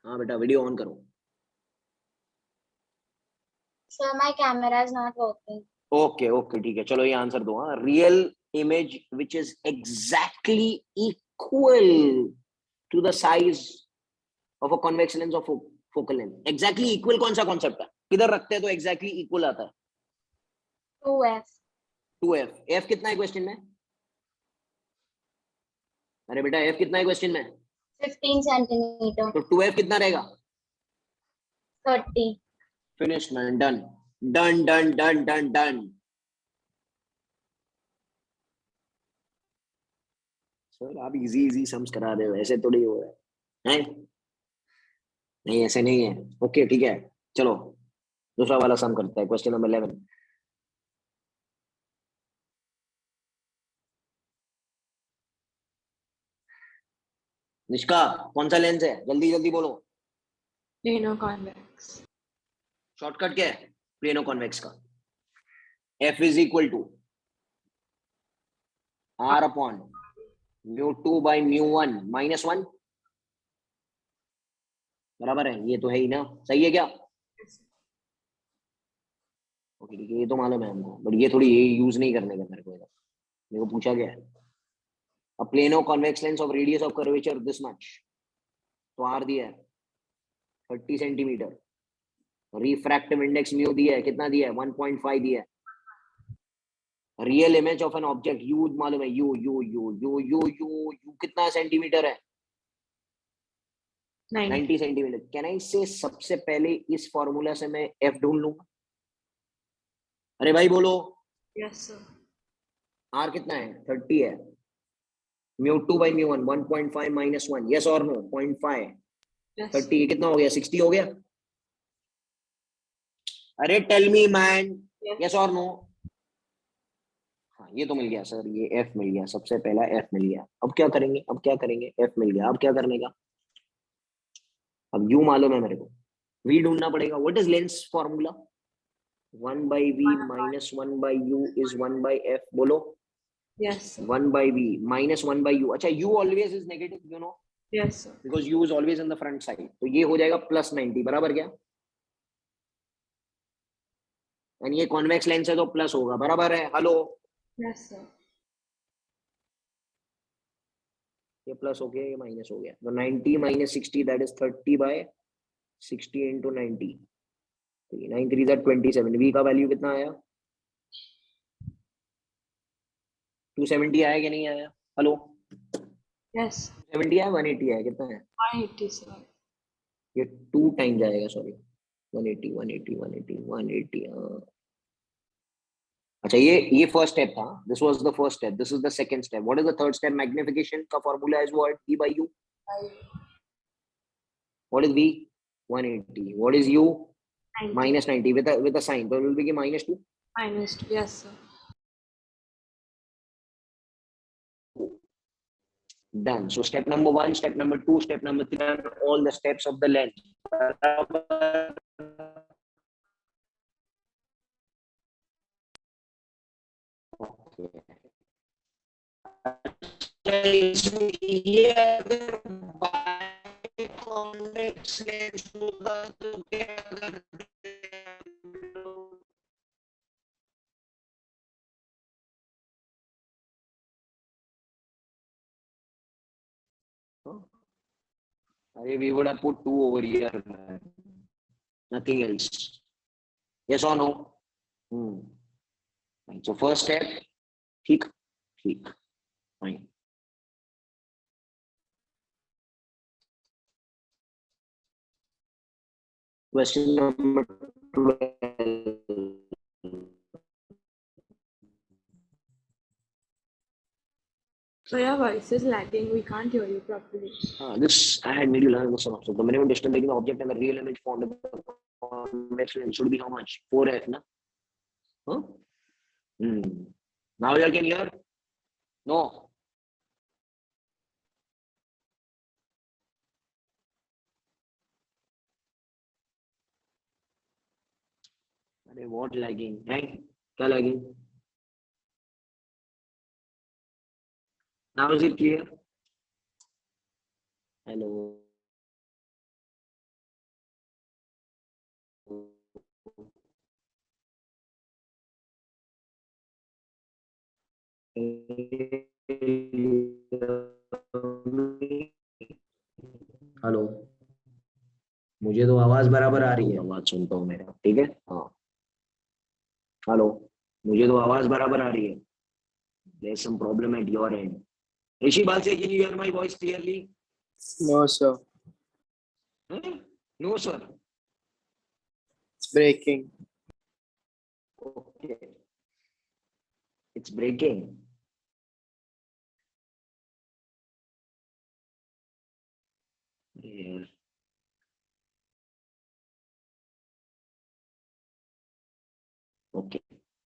हाँ बेटा, वीडियो ऑन करो। Sir, my camera is not working. Okay okay, ठीक है, चलो ये आंसर दो। हाँ, real image which is exactly equal to the size of a convex lens of focal length. Exactly equal कौन सा कॉन्सेप्ट है? किधर रखते हैं तो एग्जैक्टली इक्वल आता है? 2F. 2f। f कितना है क्वेश्चन में? अरे बेटा, f कितना है क्वेश्चन में? 15 centimeter. तो 2f कितना रहेगा? 30. Finish man, done done done done done done. Sir आप इजी इजी सम्स करा रहे हो, ऐसे थोड़ी हो रहा है? नहीं ऐसे नहीं है। ओके ठीक है, चलो दूसरा वाला सम करते हैं, क्वेश्चन नंबर 11। निष्का, कौन सा लेंस है? जल्दी जल्दी बोलो। Plano convex. शॉर्टकट क्या है प्लेनो कॉन्वेक्स का? F is equal to R upon μ2 by μ1 -1, बराबर है? ये तो है ही ना, सही है क्या? ओके ठीक है, ये तो मालूम है हमको, बट ये थोड़ी ये यूज नहीं करने का मेरे को पूछा गया है। A plano convex lens of radius of curvature this much, तो R दिया है 30 सेंटीमीटर। रिफ्रैक्टिव इंडेक्स म्यू दिया है, कितना दिया है? 1.5 दिया है। Real image of an object you मालूम है, you you you you you you you कितना सेंटीमीटर है? 90 सेंटीमीटर। कैन आई से सबसे पहले इस फॉर्मूला से मैं एफ ढूंढ लूंगा? अरे भाई बोलो। Yes sir. आर कितना है? 30 है। μ2 बाई μ1 1.5 -1, यस और नो? 0.5 यस 30 कितना हो गया? 60 हो गया। अरे टेल मी मैन, यस और नो? हाँ ये तो मिल गया सर, ये एफ मिल गया, सबसे पहला एफ मिल गया। अब क्या करेंगे? अब क्या करेंगे? एफ मिल गया, अब क्या करने का? अब यू मालूम है मेरे को, वी ढूंढना पड़ेगा। What is lens formula? 1 by v minus 1 by u is 1 by f. बोलो। Yes sir. 1 by v minus 1 by u. अच्छा, u always is negative, you know, yes sir. Because u is always in the front side, तो ये हो जाएगा +90, बराबर क्या? And ये convex lens है तो प्लस होगा, बराबर है? Hello, yes sir. ये प्लस हो गया, ये माइनस हो गया, तो 90 minus 60 that is 30 by 60 into 90, 9 3 27। V का वैल्यू कितना आया? 270 आया कि नहीं आया? हेलो, यस 70 आया? 180 आया? कितना है? 180 सर। ये 2 टाइम्स आएगा, सॉरी, 180 180 180 180। अच्छा, ये फर्स्ट स्टेप था, this was the first step, this is the second step. What is the third step? Magnification का formula is what? v by u। What is v? 180। What is u? 90 -90 with a sign, so it will be -2। -2। Yes sir. Done. So step number 1, step number 2, step number 3 are all the steps of the lens. ये अगर बायोकॉन्वेक्स lens होगा तो क्या अगर We would have put 2 over here. Nothing else. Yes or no? Fine. So first step, ठीक, fine. Question number 12. So your voice is lagging. We can't hear you properly. This I had made you learn this one. So the minimum distance between the object and the real image formed in the convex lens should be how much? 4f, na? Huh? Now you all can hear? No. अरे what lagging? हैं? क्या lagging? Now is it clear? Hello. Hello, मुझे तो आवाज बराबर आ रही है, आवाज सुनता हूँ मेरा, ठीक है? हाँ, हेलो, मुझे तो आवाज बराबर आ रही है. There's some problem at your end. Rishi Balse, can you hear my voice clearly? No, sir. No, sir. It's breaking. Okay. It's breaking. Yeah. Okay.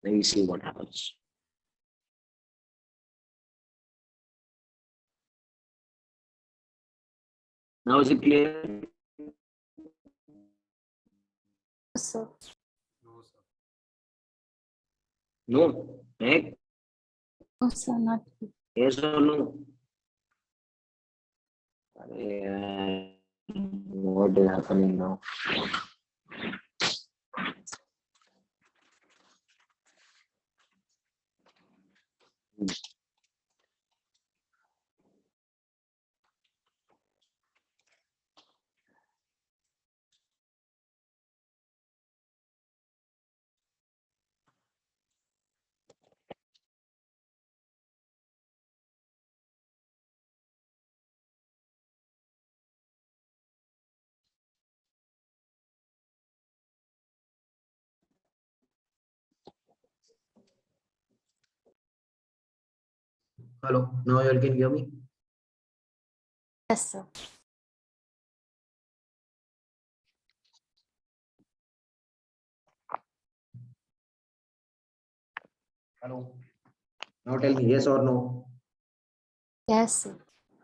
Let me see what happens. Now is it clear? sir. No. Hey? No, sir, not. Yes or no? What is happening now? Hello, now you all can hear me? Yes, sir. Hello. Now tell me yes or no. Yes, sir.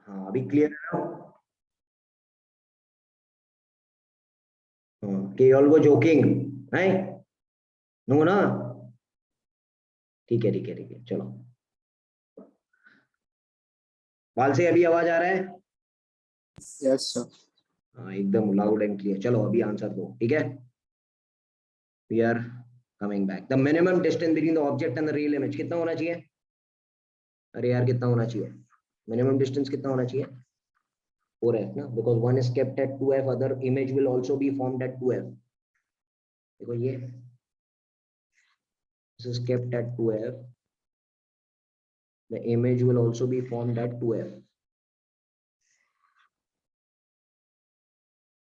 हाँ, अभी clear है ना? Okay, you all go joking, right? No ना? ठीक है, चलो. बाल से अभी आवाज आ रहा है? Yes, sir. हाँ, एकदम loud and clear. चलो अभी आंसर दो, ठीक है? We are coming back. The minimum distance between the object and the real image कितना होना चाहिए? अरे यार कितना होना चाहिए? Minimum distance कितना होना चाहिए? 4f ना, because one is kept at 2f, other image will also be formed at 2f. देखो ये, this is kept at 2f. The image will also be formed at 2f.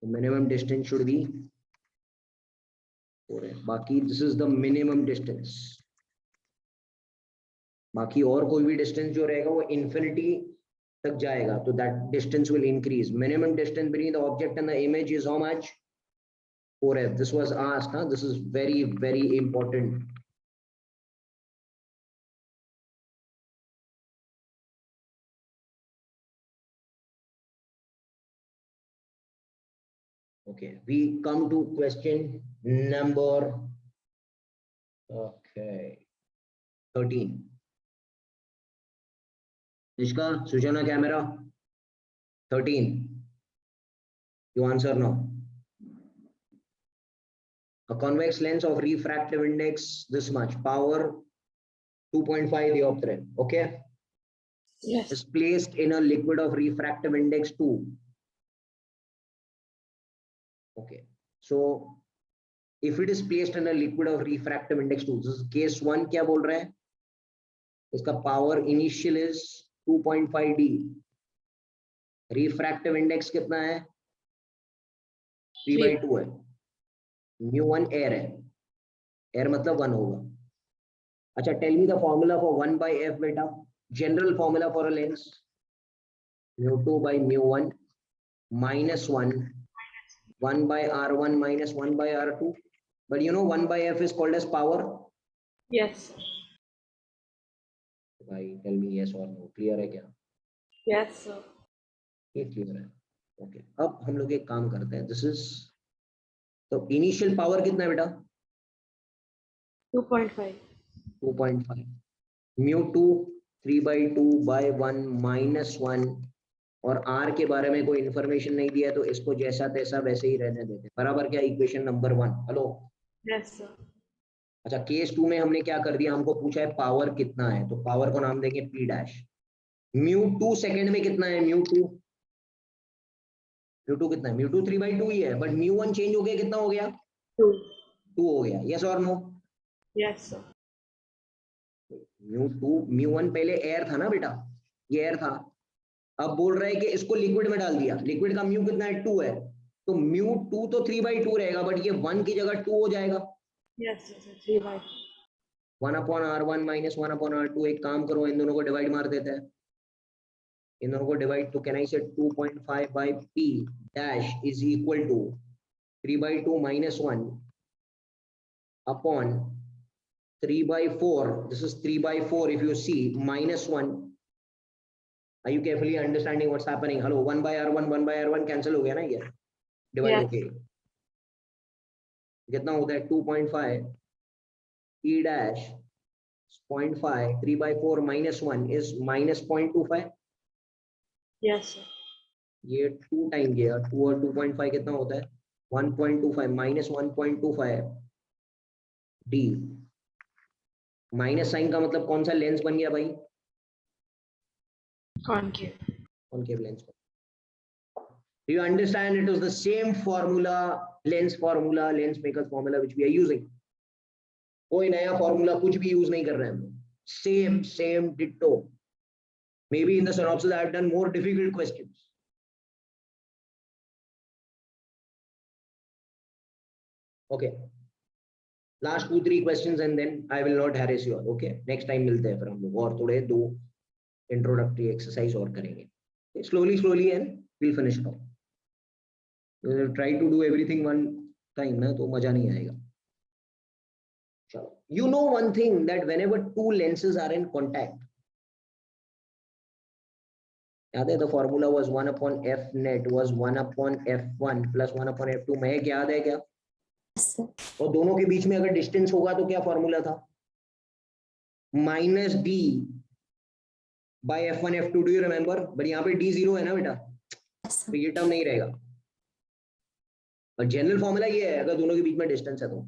The minimum distance should be 4f. बाकी this is the minimum distance. बाकी और कोई भी distance जो रहेगा वो infinity तक जाएगा, तो that distance will increase. Minimum distance between the object and the image is how much? 4f. This was asked. Huh? This is very, very important. Okay, we come to question number 13. Nishka, Sujana, camera. 13. You answer now. A convex lens of refractive index this much, power 2.5 diopter. Okay. Yes. Is placed in a liquid of refractive index 2. Okay, so if it is placed in a liquid of refractive index 2, this is case 1, क्या बोल रहा है? इसका power initial is 2.5 D, refractive index कितना है? 3/2 है, μ1 air है, air मतलब 1 होगा। अच्छा, tell me the formula for 1/f बेटा, general formula for a lens, μ2 by μ1 minus 1/r1 minus 1/r2, but you know 1/f is called as power. Yes. भाई tell me yes or no, clear है क्या? Yes, sir. ये clear है। Okay, अब हम लोग एक काम करते हैं, दिस इज तो इनिशियल पावर कितना है बेटा? 2.5. 2.5, μ2 3/2 by 1 minus 1, और r के बारे में कोई इंफॉर्मेशन नहीं दिया तो इसको जैसा तैसा वैसे ही रहने देते हैं, बराबर क्या? Equation number 1। Hello, Yes, sir. अच्छा केस 2 में हमने क्या कर दिया, हमको पूछा है पावर कितना है, तो पावर को नाम देंगे p डैश। μ2 सेकंड में कितना है? μ2 कितना है? μ2 3/2 ही है, बट μ1 चेंज हो गया, कितना हो गया? 2. 2 हो गया, यस और नो? Yes, sir. μ1 पहले एयर था ना बेटा, ये एयर था, अब बोल रहा है कि इसको लिक्विड में डाल दिया, लिक्विड का म्यू कितना है? 2 है, तो μ2 तो 3/2 रहेगा, बट ये 1 की जगह 2 हो जाएगा। Yes, sir. 3/2. 1/r1 minus 1/r2, एक काम करो, इन दोनों को डिवाइड मार देते हैं, इन दोनों को डिवाइड, तो कैन आई से 2.5 by p dash is equal to 3/2 minus 1 upon 3/4, this is 3/4 if you see, minus 1. Are you carefully understanding what's happening? Hello, 1/r1 cancel हो गया ना, ये डिवाइड Yes. होके कितना होता है? 2.5 e dash 0.5, 3/4 minus 1 is minus 0.25, Yes, sir. ये 2 time गया, 2 और 2.5 कितना होता है? 1.25 minus 1.25 d, माइनस साइन का मतलब कौन सा लेंस बन गया भाई? Concave. Concave lens. Do you understand? It was the same formula, lens makers formula which we are using. कोई नया formula कुछ भी use नहीं कर रहे हैं हम, same ditto. Maybe in the synopsis I have done more difficult questions. Okay, last 2-3 questions and then I will not harass you all. Okay, next time मिलते हैं फिर हम लोग, और थोड़े 2 introductory exercise और करेंगे, slowly and we'll finish it off. Try to do everything one time ना, तो मजा नहीं आएगा। चलो, you know one thing, that whenever 2 lenses are in contact, याद है, the formula was 1/f net was 1/f1 plus 1/f2, मैं याद है क्या? Yes, sir. और दोनों के बीच में अगर डिस्टेंस होगा तो क्या फॉर्मूला था? Minus d by f1 f2, do you remember? But यहाँ पे d 0 है ना बेटा, Yes, तो sir. ये टर्म नहीं रहेगा, और जनरल फॉर्मूला ये है, अगर दोनों के बीच में डिस्टेंस है तो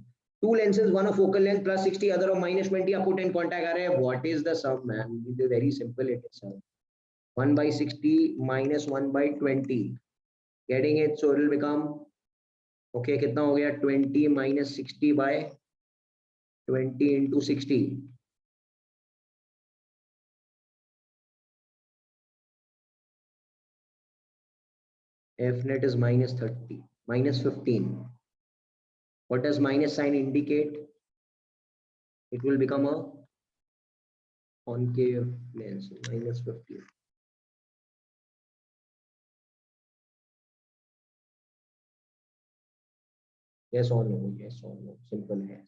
2 lenses, one of focal length plus 60, other of minus 20 are put in contact. अरे what is the sum man? It is very simple, it is 1/60 minus 1/20, getting it? So it will become, okay, कितना हो गया? 20 minus 60 by 20 into 60, f net is minus 30, minus 15. What does minus sign indicate? It will become a concave lens, minus 15. Yes or no? Yes or no? Simple है।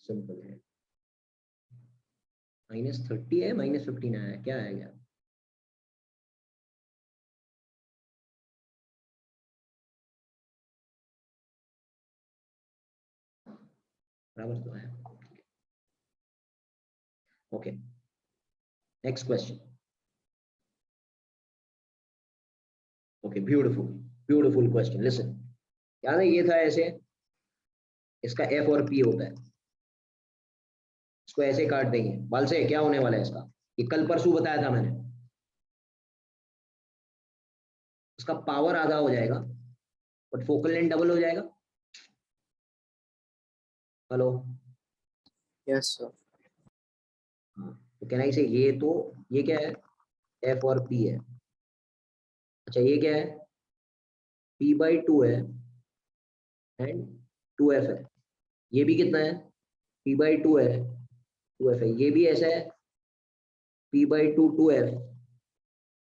minus 30 है, minus 15 आया, क्या आएगा? बराबर तो है। Okay, next question. Okay, beautiful question. Listen, याद है ये था ऐसे, इसका f और p होता है, इसको ऐसे काट देंगे बाल से, क्या होने वाला है इसका? ये कल परसों बताया था मैंने, इसका पावर आधा हो जाएगा बट फोकल लेंथ डबल हो जाएगा। Hello, Yes, sir. हाँ, तो कैन आई से ये क्या है, एफ और पी है। अच्छा ये क्या है, p/2 है एंड 2f है। ये भी कितना है, p/2 है, 2f है। ये भी ऐसा है, p/2 2f,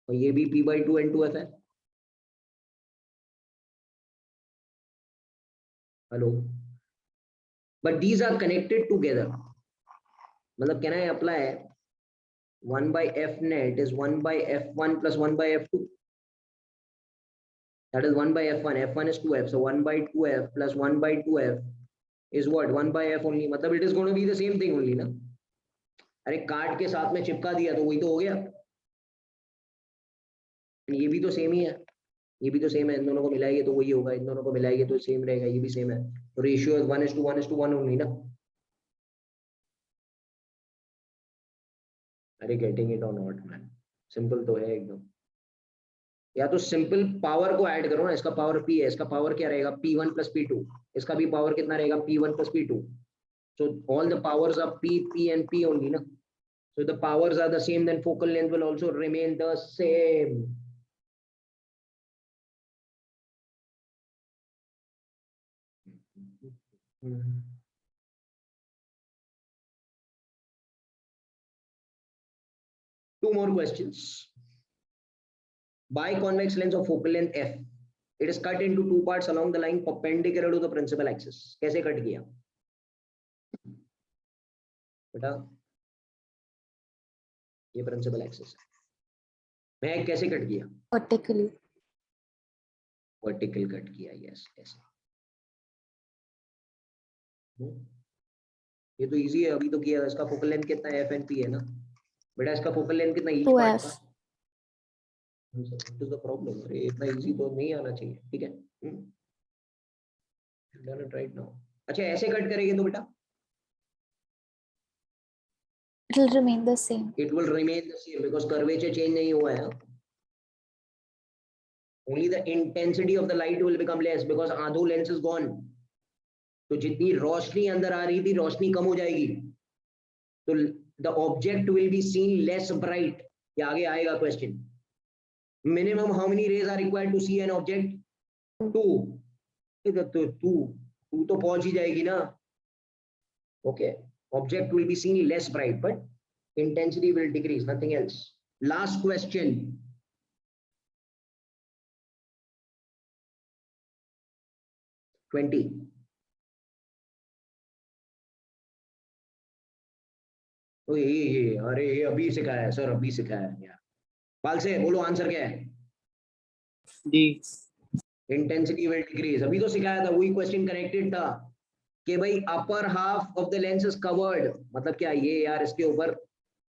और ये भी p/2 एंड 2f है। Hello, but these are connected together. मतलब can I apply 1/f net is 1/f1 plus 1/f2. That is 1/f1. F1 is 2f. So 1/2f plus 1/2f is what? 1/f only. मतलब it is going to be the same thing only ना। अरे काट के साथ में चिपका दिया तो वही तो हो गया। ये भी तो सेम ही है, ये भी तो सेम है। इन दोनों को मिलाएंगे तो वही होगा, इन दोनों को मिलाएंगे तो सेम रहेगा, ये भी सेम है। तो रेशियो 1:1:1 only ना। अरे गेटिंग इट और नॉट मैन, सिंपल तो है एकदम। या तो सिंपल पावर को ऐड करो ना, इसका पावर p है, इसका पावर क्या रहेगा, p1 plus p2। इसका भी पावर कितना रहेगा, p1 plus p2। so all the powers are p and p only na, so the powers are the same, then focal length will also remain the same। Two more questions। Biconvex lens of focal length f, it is cut into two parts along the line perpendicular to the principal axis। कैसे cut किया बेटा, ये principal axis है, मैं कैसे cut किया, Vertically. Vertical cut किया, yes ऐसे। ये तो इजी है, अभी तो किया। इसका फोकल लेंथ कितना है, एफ एंड पी है ना बेटा। इसका फोकल लेंथ कितना ईच पार्ट 2f. का, व्हाट इज द प्रॉब्लम। अरे इतना इजी तो नहीं आना चाहिए, ठीक है। Done it right now. अच्छा ऐसे कट करेंगे तो बेटा It will remain the same. It will remain the same because curvature change नहीं हुआ है। Only the intensity of the light will become less because आधो लेंस इज गॉन। तो जितनी रोशनी अंदर आ रही थी, रोशनी कम हो जाएगी, तो the object will be seen less bright. ये आगे आएगा question. Minimum how many rays are required to see an object, 2। तो टू तो पहुंच ही जाएगी ना। Okay, object will be seen less bright but intensity will decrease, nothing else. Last question, twenty. तो ये अरे ये अभी सिखाया है सर, अभी सिखाया है यार। पाल से बोलो आंसर क्या है। D. इंटेंसिटी विल डिक्रीज, अभी तो सिखाया था, वही क्वेश्चन कनेक्टेड था कि भाई upper half of the lens is covered. मतलब क्या ये यार, इसके ऊपर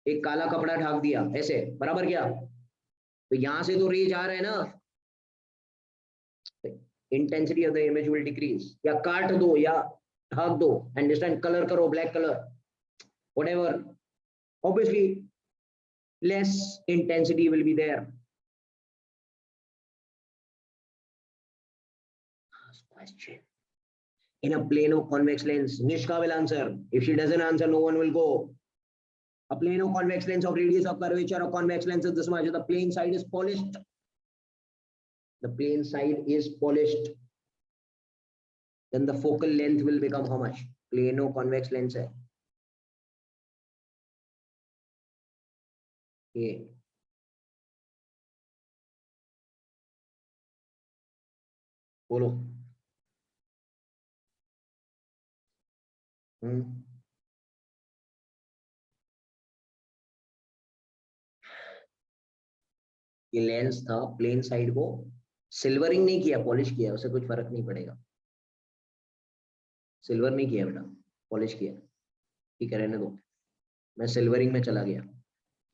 एक काला कपड़ा ढक दिया ऐसे, बराबर क्या, तो यहां से तो रे जा रहा है ना, intensity of the image will decrease. या काट दो या ढक दो, अंडरस्टैंड, कलर करो black colour, whatever, obviously less intensity will be there। Last question, in a plano convex lens, Nishka will answer, if she doesn't answer no one will go। A plano convex lens of radius of curvature of convex lens is this much, the plane side is polished, the plane side is polished, then the focal length will become how much, plano convex lens hai ये, बोलो। ये lens था, plane side को silvering नहीं किया, polish किया, उससे कुछ फर्क नहीं पड़ेगा। सिल्वर नहीं किया बेटा, पॉलिश किया, ठीक है रहने दो। मैं सिल्वरिंग में चला गया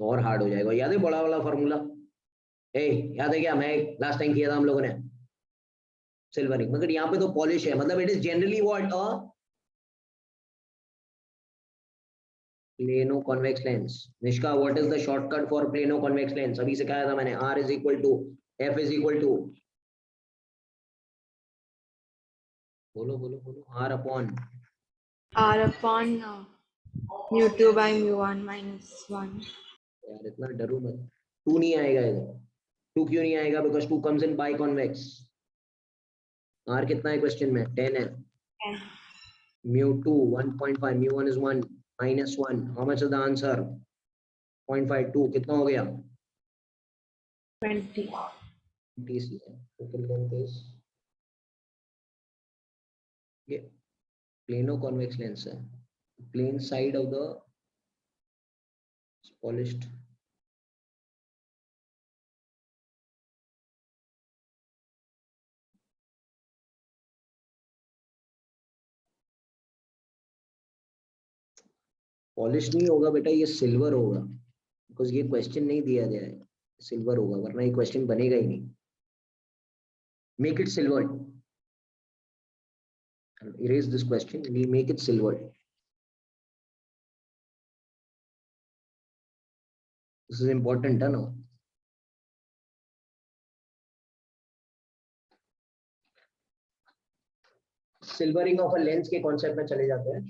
तो और हार्ड हो जाएगा। याद है बड़ा वाला फॉर्मूला, याद है क्या, मैं लास्ट टाइम किया था हम लोगों ने सिल्वरिंग, मगर यहाँ पे तो पॉलिश है। मतलब it is generally what, a plano convex lens. Nishka, what is the shortcut for plano convex lens, अभी सिखाया था मैंने, R is equal to F is equal to, बोलो बोलो बोलो, R upon R upon mu2 by mu1 minus 1. यार इतना डरो मत, 2 नहीं आएगा इधर। 2 क्यों नहीं आएगा? Because 2 comes in by convex. R कितना है क्वेश्चन में? 10 है। mu2 1.5, mu1 is 1 minus 1. How much is the answer? 0.52. कितना हो गया? 20. DC है। Focal length is ये plano convex lens है। Plane side of the polished polish नहीं होगा बेटा, ये सिल्वर होगा, बिकॉज ये क्वेश्चन नहीं दिया गया है। सिल्वर होगा, वरना ये क्वेश्चन बनेगा ही नहीं। Make it silver, erase this question, we make it silver. This is important, है ना? सिल्वरिंग ऑफ अ लेंस के कॉन्सेप्ट में चले जाते हैं।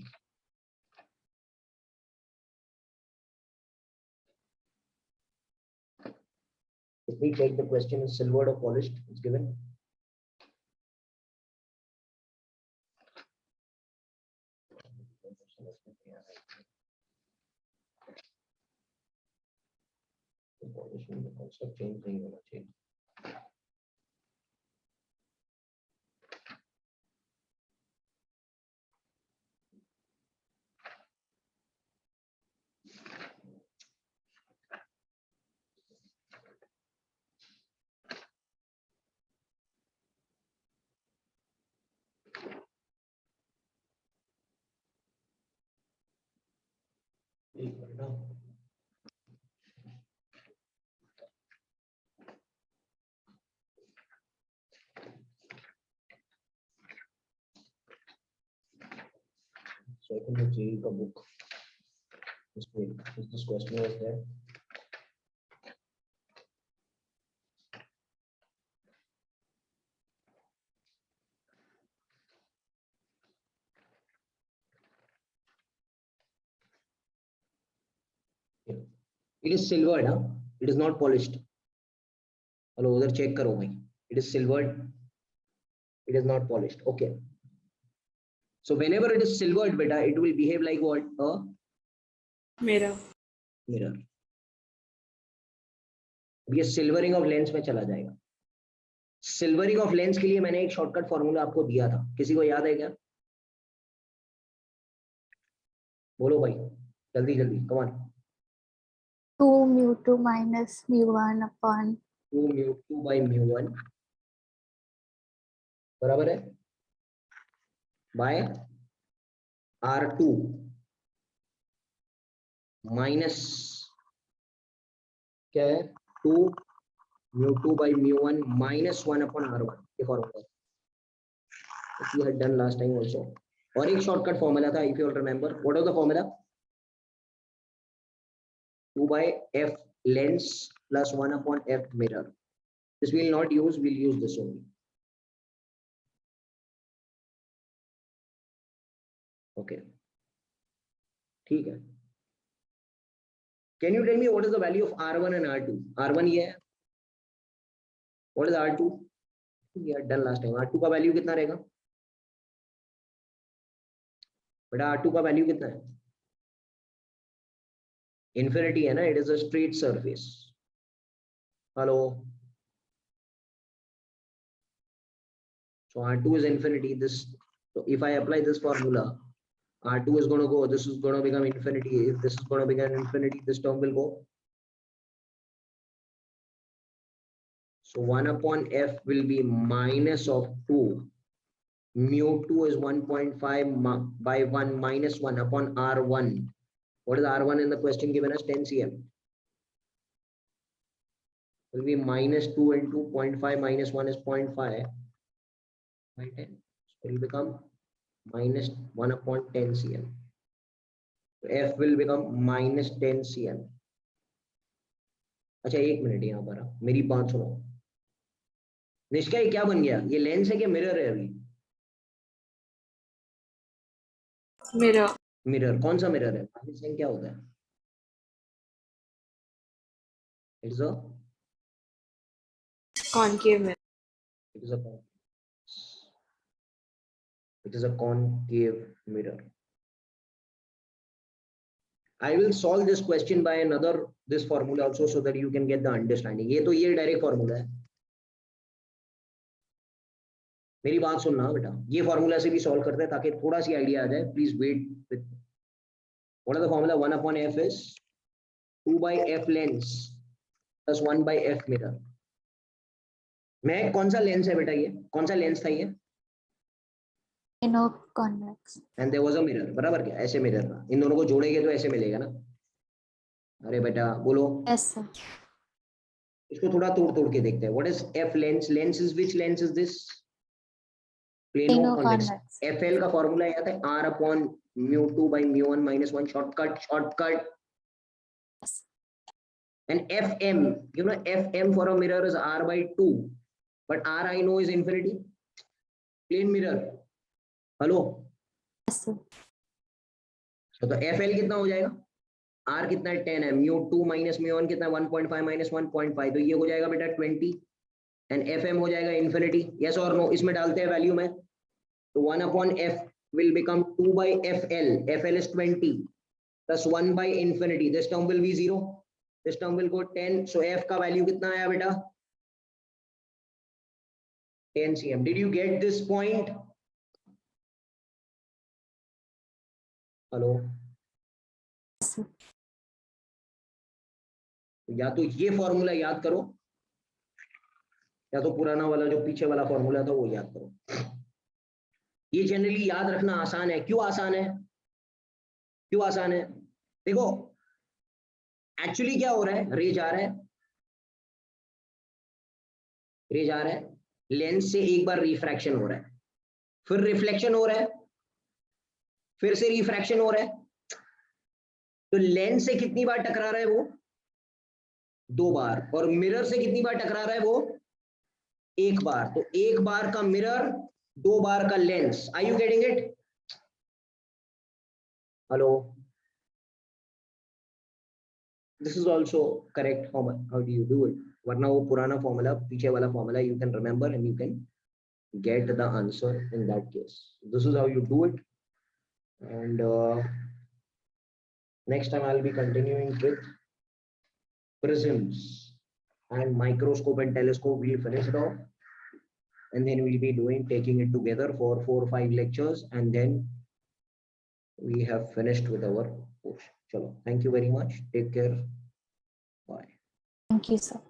If we take the question is silvered or polished, it's given. Polishing the concept change नहीं होना चाहिए। So I think the JEE का book, this question was there. It is silvered, huh? It is not polished. Hello, उधर check करो भाई. It is silvered. It is not polished. Okay. So whenever it is silvered, beta, it will behave like what? A Mirror. mirror. ये silvering of lens में चला जाएगा। Silvering of lens के लिए मैंने एक शॉर्टकट फॉर्मूला आपको दिया था, किसी को याद है क्या? बोलो भाई, जल्दी जल्दी, come on. 2 mu2 minus mu1 upon 2 mu2 by mu1 बराबर है बाय R2 माइनस क्या है 2 mu2 by mu1 minus 1 upon R1 ये formula we had done last time also। और एक शॉर्टकट फॉर्मूला था, if you all remember, what was the formula? 2 by f lens plus 1 upon f mirror. This we will not use, we'll use this only। Okay, ठीक है। Can you tell me what is the value of R1 and R2? R1 ये है, what is R2? We had done last time। R2 का value कितना रहेगा बेटा? R2 का value कितना है? इन्फिनिटी है ना, it is a straight surface. Hello, so R2 is infinity. This, so if I apply this formula, R2 is going to go, this is going to become infinity. If this is going to become infinity, this term will go. So 1 upon f will be minus of 2. Mu2 is 1.5 by 1 minus 1 upon R1. What is R1 in the question given as 10 cm? Will be minus 2 into 0.5 minus 1 is 0.5 by 10. So it will become minus 1 upon 10 cm. So F will become minus 10 cm. अच्छा एक minute यहाँ पर मेरी बात सुनो। निष्का ये क्या बन गया? ये लेंस है कि मिरर है? अभी Mirror. मिरर कौन सा मिरर है? माइनस साइन क्या होता है? It's a Concave mirror. it is a it is a concave mirror. I will solve this question by another this formula also so that you can get the understanding. ये तो ये direct formula है, मेरी बात सुनना बेटा, ये formula से भी सॉल्व करते हैं ताकि थोड़ा सी आइडिया आ जाए. Please wait with what are the formula. 1 upon f is 2 by f lens plus 1 by f mirror. मैं कौन सा लेंस है बेटा, ये कौन सा लेंस था ये? Innoconvex. And there was a mirror. बराबर क्या? ऐसे मिरर था. इन दोनों को जोड़ेंगे तो ऐसे मिलेगा ना. अरे बेटा बोलो. Yes, sir. इसको थोड़ा तोड़ के देखते हैं. What is f lens? Lens is which lens is this? Plano convex. Innoconvex. FL का फॉर्मूला याद है? R upon mu2 by mu1 minus 1. Shortcut. Yes. And FM, you know, FM for a mirror is R by 2, but R I know is infinity. Plane mirror. Hello. Yes, sir. So the FL कितना हो जाएगा? R कितना है? 10 है. mu2 minus mu1 कितना है? 1.5 minus 1.5. तो ये हो जाएगा बेटा 20. And FM हो जाएगा infinity. Yes or no? इसमें डालते हैं वैल्यू में. तो 1 upon F will become 2 by FL. FL is 20 plus 1 by infinity. This term will be 0. This term will go 10. So F का वैल्यू कितना आया बेटा? 10 cm. Did you get this point? Hello. Yes, sir. या तो ये formula याद करो या तो पुराना वाला जो पीछे वाला फॉर्मूला था वो याद करो. ये जनरली याद रखना आसान है. क्यों आसान है? क्यों आसान है? देखो एक्चुअली क्या हो रहा है, रे जा रहा है, रे जा रहा है, लेंस से एक बार रिफ्रैक्शन हो रहा है, फिर रिफ्लेक्शन हो रहा है, फिर से रिफ्रैक्शन हो रहा है. तो लेंस से कितनी बार टकरा रहा है वो? 2 बार. और मिरर से कितनी बार टकरा रहा है वो? 1 बार. तो 1 बार का मिरर, 2 बार का lens. Are you getting it? Hello. This is also correct. How do you do it? वरना वो पुराना फॉर्मूला, पीछे वाला formula you can remember and you can get the answer in that case. This is how you do it. And next time I'll be continuing with prisms and microscope and telescope. We'll finish it off, and then we'll be taking it together for 4 or 5 lectures, and then we have finished with our course. Chalo. Thank you very much. Take care. Bye. Thank you, sir.